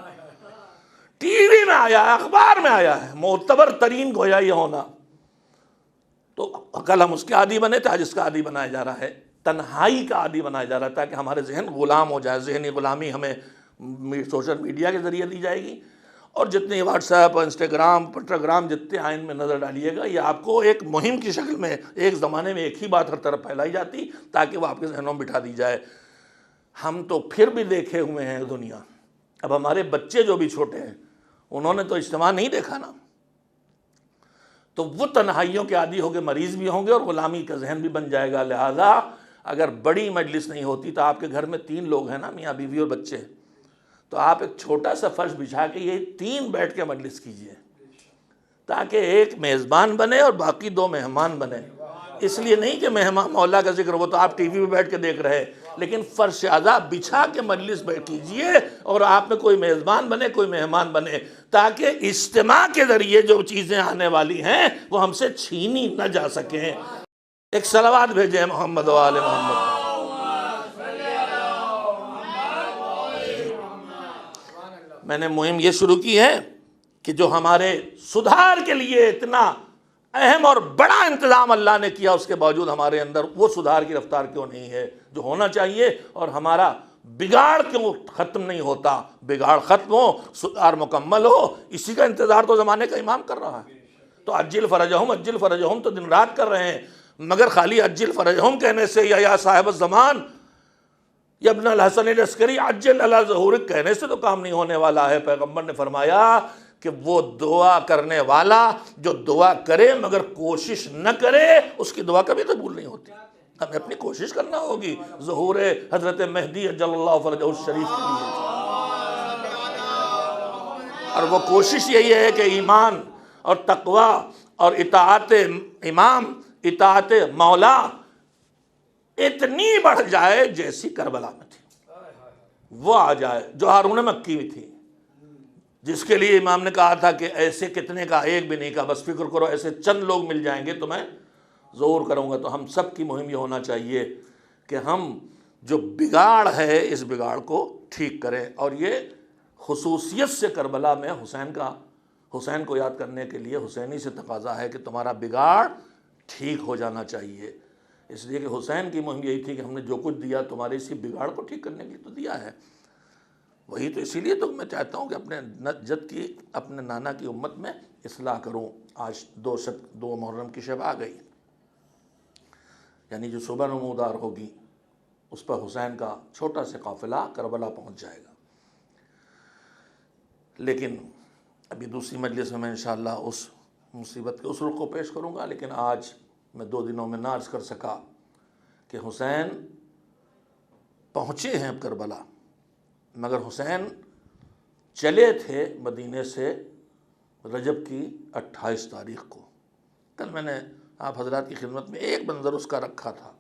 ٹی وی میں آیا ہے، اخبار میں آیا ہے، معتبر ترین گویا یہ ہونا، تو کل ہم اس کے عادی بنے تھے، آج اس کا عادی بنایا جا رہا ہے، تنہائی کا عادی بنایا جا رہا ہے، تاکہ ہمارے ذہن غلام ہو جائے۔ ذہنی غلامی ہمیں سوشل میڈیا کے ذریعے دی جائے گی، اور جتنے واٹس ایپ، انسٹاگرام، پٹراگرام جتنے آئین میں نظر ڈالیے گا، یہ آپ کو ایک مہم کی شکل میں ایک زمانے میں ایک ہی بات ہر طرف پھیلائی جاتی تاکہ وہ آپ کے ذہنوں میں بٹھا دی جائے۔ ہم تو پھر بھی دیکھے ہوئے ہیں دنیا، اب ہمارے بچے جو بھی چھوٹے ہیں انہوں نے تو اجتماع نہیں دیکھا نا، تو وہ تنہائیوں کے عادی ہو کے مریض بھی ہوں گے اور غلامی کا ذہن بھی بن جائے گا۔ لہذا اگر بڑی مجلس نہیں ہوتی تو آپ کے گھر میں 3 لوگ ہیں نا، میاں بیوی اور بچے، تو آپ ایک چھوٹا سا فرش بچھا کے یہ 3 بیٹھ کے مجلس کیجئے، تاکہ ایک میزبان بنے اور باقی 2 مہمان بنے۔ اس لیے نہیں کہ مہمان مولا کا ذکر، وہ تو آپ ٹی وی پہ بیٹھ کے دیکھ رہے، لیکن فرش اعلیٰ بچھا کے مجلس بیٹھ کیجئے اور آپ میں کوئی میزبان بنے، کوئی مہمان بنے، تاکہ اجتماع کے ذریعے جو چیزیں آنے والی ہیں وہ ہم سے چھینی نہ جا سکیں۔ ایک صلوات بھیجیں محمد و آل محمد۔ میں نے مہم یہ شروع کی ہے کہ جو ہمارے سدھار کے لیے اتنا اہم اور بڑا انتظام اللہ نے کیا، اس کے باوجود ہمارے اندر وہ سدھار کی رفتار کیوں نہیں ہے جو ہونا چاہیے، اور ہمارا بگاڑ کیوں ختم نہیں ہوتا؟ بگاڑ ختم ہو، سدھار مکمل ہو، اسی کا انتظار تو زمانے کا امام کر رہا ہے۔ تو عجل فرجہم، عجل فرجہم تو دن رات کر رہے ہیں، مگر خالی عجل فرجہم کہنے سے یا صاحب الزمان یا ابن الحسن العسکری عجل علی ظہورک کہنے سے تو کام نہیں ہونے والا ہے۔ پیغمبر نے فرمایا کہ وہ دعا کرنے والا جو دعا کرے مگر کوشش نہ کرے، اس کی دعا کبھی قبول نہیں ہوتی۔ ہمیں اپنی کوشش کرنا ہوگی ظہور حضرت مہدی عجل اللہ فرجہ الشریف کے لیے، اور وہ کوشش یہی ہے کہ ایمان اور تقوی اور اطاعت امام، اطاعت مولا اتنی بڑھ جائے جیسی کربلا میں تھی، وہ آ جائے جو ہارون مکی میں تھی، جس کے لیے امام نے کہا تھا کہ ایسے کتنے کا، ایک بھی نہیں کا، بس فکر کرو ایسے چند لوگ مل جائیں گے تو میں ظہور کروں گا۔ تو ہم سب کی مہم یہ ہونا چاہیے کہ ہم جو بگاڑ ہے اس بگاڑ کو ٹھیک کریں، اور یہ خصوصیت سے کربلا میں حسین کو یاد کرنے کے لیے حسینی سے تقاضا ہے کہ تمہارا بگاڑ ٹھیک ہو جانا چاہیے، اس لیے کہ حسین کی مہم یہی تھی کہ ہم نے جو کچھ دیا تمہارے اسی بگاڑ کو ٹھیک کرنے کے لیے تو دیا ہے۔ وہی تو اسی لیے تو میں چاہتا ہوں کہ اپنے جد کی، اپنے نانا کی امت میں اصلاح کروں۔ آج 2 محرم کی شب آ گئی، یعنی جو صبح نمودار ہوگی اس پر حسین کا چھوٹا سا قافلہ کربلا پہنچ جائے گا۔ لیکن ابھی دوسری مجلس میں انشاءاللہ اس مصیبت کے اس رخ کو پیش کروں گا، لیکن آج میں 2 دنوں میں نہ عرض کر سکا کہ حسین پہنچے ہیں کربلا، مگر حسین چلے تھے مدینے سے رجب کی 28 تاریخ کو۔ کل میں نے آپ حضرات کی خدمت میں ایک منظر اس کا رکھا تھا،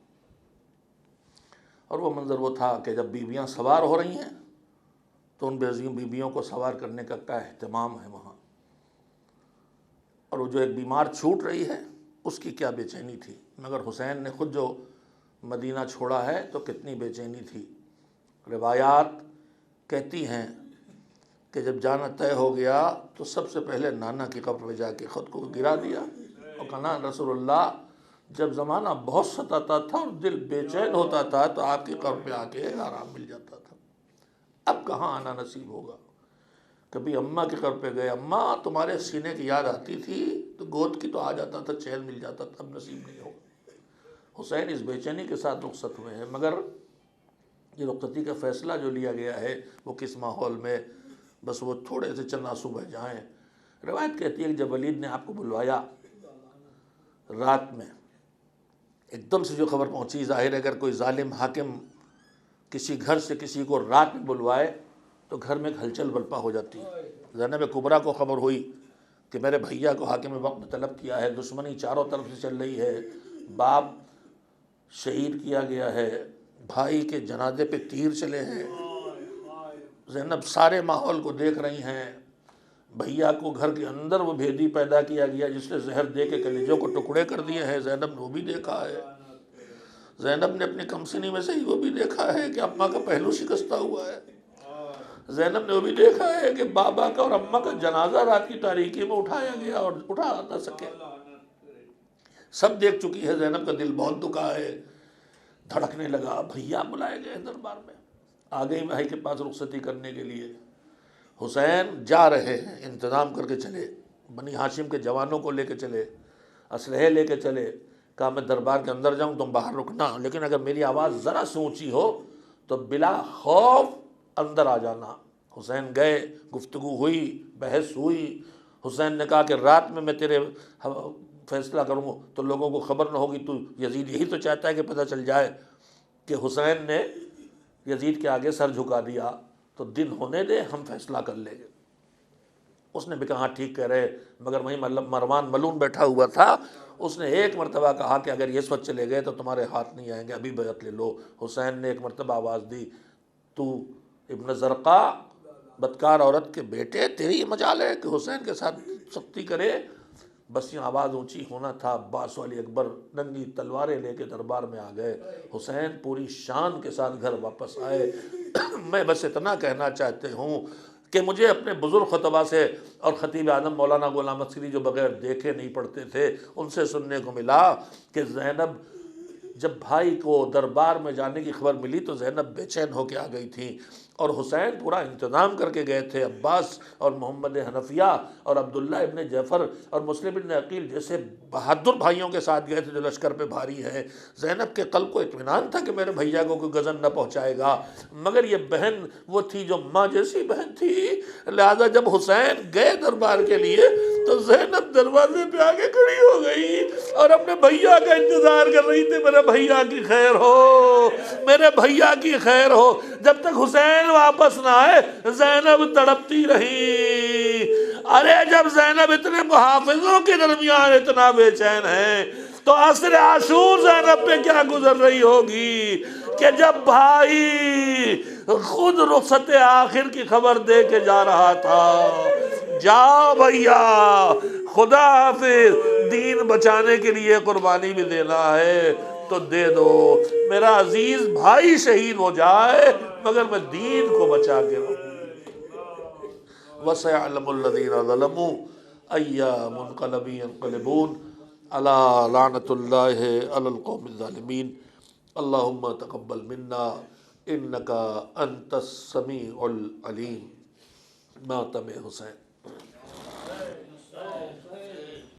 اور وہ منظر وہ تھا کہ جب بیویاں سوار ہو رہی ہیں تو ان بیویوں کو سوار کرنے کا کیا اہتمام ہے وہاں، اور وہ جو ایک بیمار چھوٹ رہی ہے اس کی کیا بے چینی تھی، مگر حسین نے خود جو مدینہ چھوڑا ہے تو کتنی بے چینی تھی۔ روایات کہتی ہیں کہ جب جانا طے ہو گیا تو سب سے پہلے نانا کی قبر میں جا کے خود کو گرا دیا اور کہا رسول اللہ جب زمانہ بہت ستاتا تھا اور دل بے چین ہوتا تھا تو آپ کی قبر پہ آ کے آرام مل جاتا تھا، اب کہاں آنا نصیب ہوگا۔ کبھی اماں کی قبر پہ گئے، اماں تمہارے سینے کی یاد آتی تھی تو گود کی تو آ جاتا تھا، چین مل جاتا تھا، اب نصیب نہیں ہوگا۔ حسین اس بے چینی کے ساتھ رخصت ہوئے ہیں، مگر یہ رخصتی کا فیصلہ جو لیا گیا ہے وہ کس ماحول میں، بس وہ تھوڑے سے چند آنسو بہ جائیں۔ روایت کہتی ہے کہ جب ولید نے آپ کو بلوایا رات میں، ایک دم سے جو خبر پہنچی، ظاہر ہے اگر کوئی ظالم حاکم کسی گھر سے کسی کو رات میں بلوائے تو گھر میں ایک ہلچل برپا ہو جاتی ہے۔ زینب کبریٰ کو خبر ہوئی کہ میرے بھیا کو حاکم وقت نے طلب کیا ہے، دشمنی چاروں طرف سے چل رہی ہے، باپ شہید کیا گیا ہے، بھائی کے جنازے پہ تیر چلے ہیں۔ زینب سارے ماحول کو دیکھ رہی ہیں، بھیا کو گھر کے اندر وہ بھیدی پیدا کیا گیا جس نے زہر دے کے کلیجوں کو ٹکڑے کر دیے ہیں، زینب نے وہ بھی دیکھا ہے۔ زینب نے اپنی کمسنی میں سے ہی وہ بھی دیکھا ہے کہ اماں کا پہلو شکستہ ہوا ہے۔ زینب نے وہ بھی دیکھا ہے کہ بابا کا اور اماں کا جنازہ رات کی تاریکی میں اٹھایا گیا اور اٹھا نہ سکے۔ سب دیکھ چکی ہے، زینب کا دل بہت دکھا ہے، دھڑکنے لگا۔ بھیا بلائے گئے دربار میں، آ گئی بھائی کے پاس رخصتی کرنے کے لیے۔ حسین جا رہے ہیں، انتظام کر کے چلے، بنی ہاشم کے جوانوں کو لے کے چلے، اسلحے لے کے چلے، کہا میں دربار کے اندر جاؤں تم باہر رکنا، لیکن اگر میری آواز ذرا سے اونچی ہو تو بلا خوف اندر آ جانا۔ حسین گئے، گفتگو ہوئی، بحث ہوئی۔ حسین نے کہا کہ رات میں تیرے فیصلہ کروں تو لوگوں کو خبر نہ ہوگی، تو یزید یہی تو چاہتا ہے کہ پتہ چل جائے کہ حسین نے یزید کے آگے سر جھکا دیا، تو دن ہونے دے، ہم فیصلہ کر لیں گے۔ اس نے بھی کہا ٹھیک کہہ رہے، مگر وہیں مروان ملون بیٹھا ہوا تھا، اس نے ایک مرتبہ کہا کہ اگر یہ اس وقت چلے گئے تو تمہارے ہاتھ نہیں آئیں گے، ابھی بیعت لے لو۔ حسین نے ایک مرتبہ آواز دی، تو ابن زرقا بدکار عورت کے بیٹے، تیری مجال ہے کہ حسین کے ساتھ سختی کرے؟ بس یہ آواز اونچی ہونا تھا، عباس و علی اکبر ننگی تلواریں لے کے دربار میں آ گئے۔ حسین پوری شان کے ساتھ گھر واپس آئے۔ میں بس اتنا کہنا چاہتے ہوں کہ مجھے اپنے بزرگ خطبہ سے اور خطیب اعظم مولانا غلام عسکری جو بغیر دیکھے نہیں پڑھتے تھے، ان سے سننے کو ملا کہ زینب جب بھائی کو دربار میں جانے کی خبر ملی تو زینب بے چین ہو کے آ گئی تھی، اور حسین پورا انتظام کر کے گئے تھے۔ عباس اور محمد حنفیہ اور عبداللہ ابن جعفر اور مسلم ابن عقیل جیسے بہادر بھائیوں کے ساتھ گئے تھے جو لشکر پہ بھاری ہے۔ زینب کے قلب کو اطمینان تھا کہ میرے بھیا کو کوئی غضن نہ پہنچائے گا، مگر یہ بہن وہ تھی جو ماں جیسی بہن تھی، لہذا جب حسین گئے دربار کے لیے تو زینب دروازے پہ آگے کھڑی ہو گئی اور اپنے بھیا کا انتظار کر رہی تھی، میرے بھیا کی خیر ہو، میرے بھیا کی خیر ہو۔ جب تک حسین واپس نہ آئے زینب تڑپتی رہی۔ ارے جب زینب اتنے محافظوں کے درمیان اتنا بے چین ہے تو عصر عاشور زینب پہ کیا گزر رہی ہوگی کہ جب بھائی خود رخصت آخر کی خبر دے کے جا رہا تھا، جاؤ بھیا خدا حافظ، دین بچانے کے لیے قربانی بھی دینا ہے تو دے دو، میرا عزیز بھائی شہید ہو جائے مگر میں دین کو بچا کے رہوں۔ وَسَيَعْلَمُ الَّذِينَ ظَلَمُوا أَيَّ مُنْقَلَبٍ يَنْقَلِبُونَ أَلَا لَعْنَةُ اللَّهِ عَلَى الْقَوْمِ الظَّالِمِينَ اللهم تقبل منا إنك أنت السميع العليم۔ ماتم حسین۔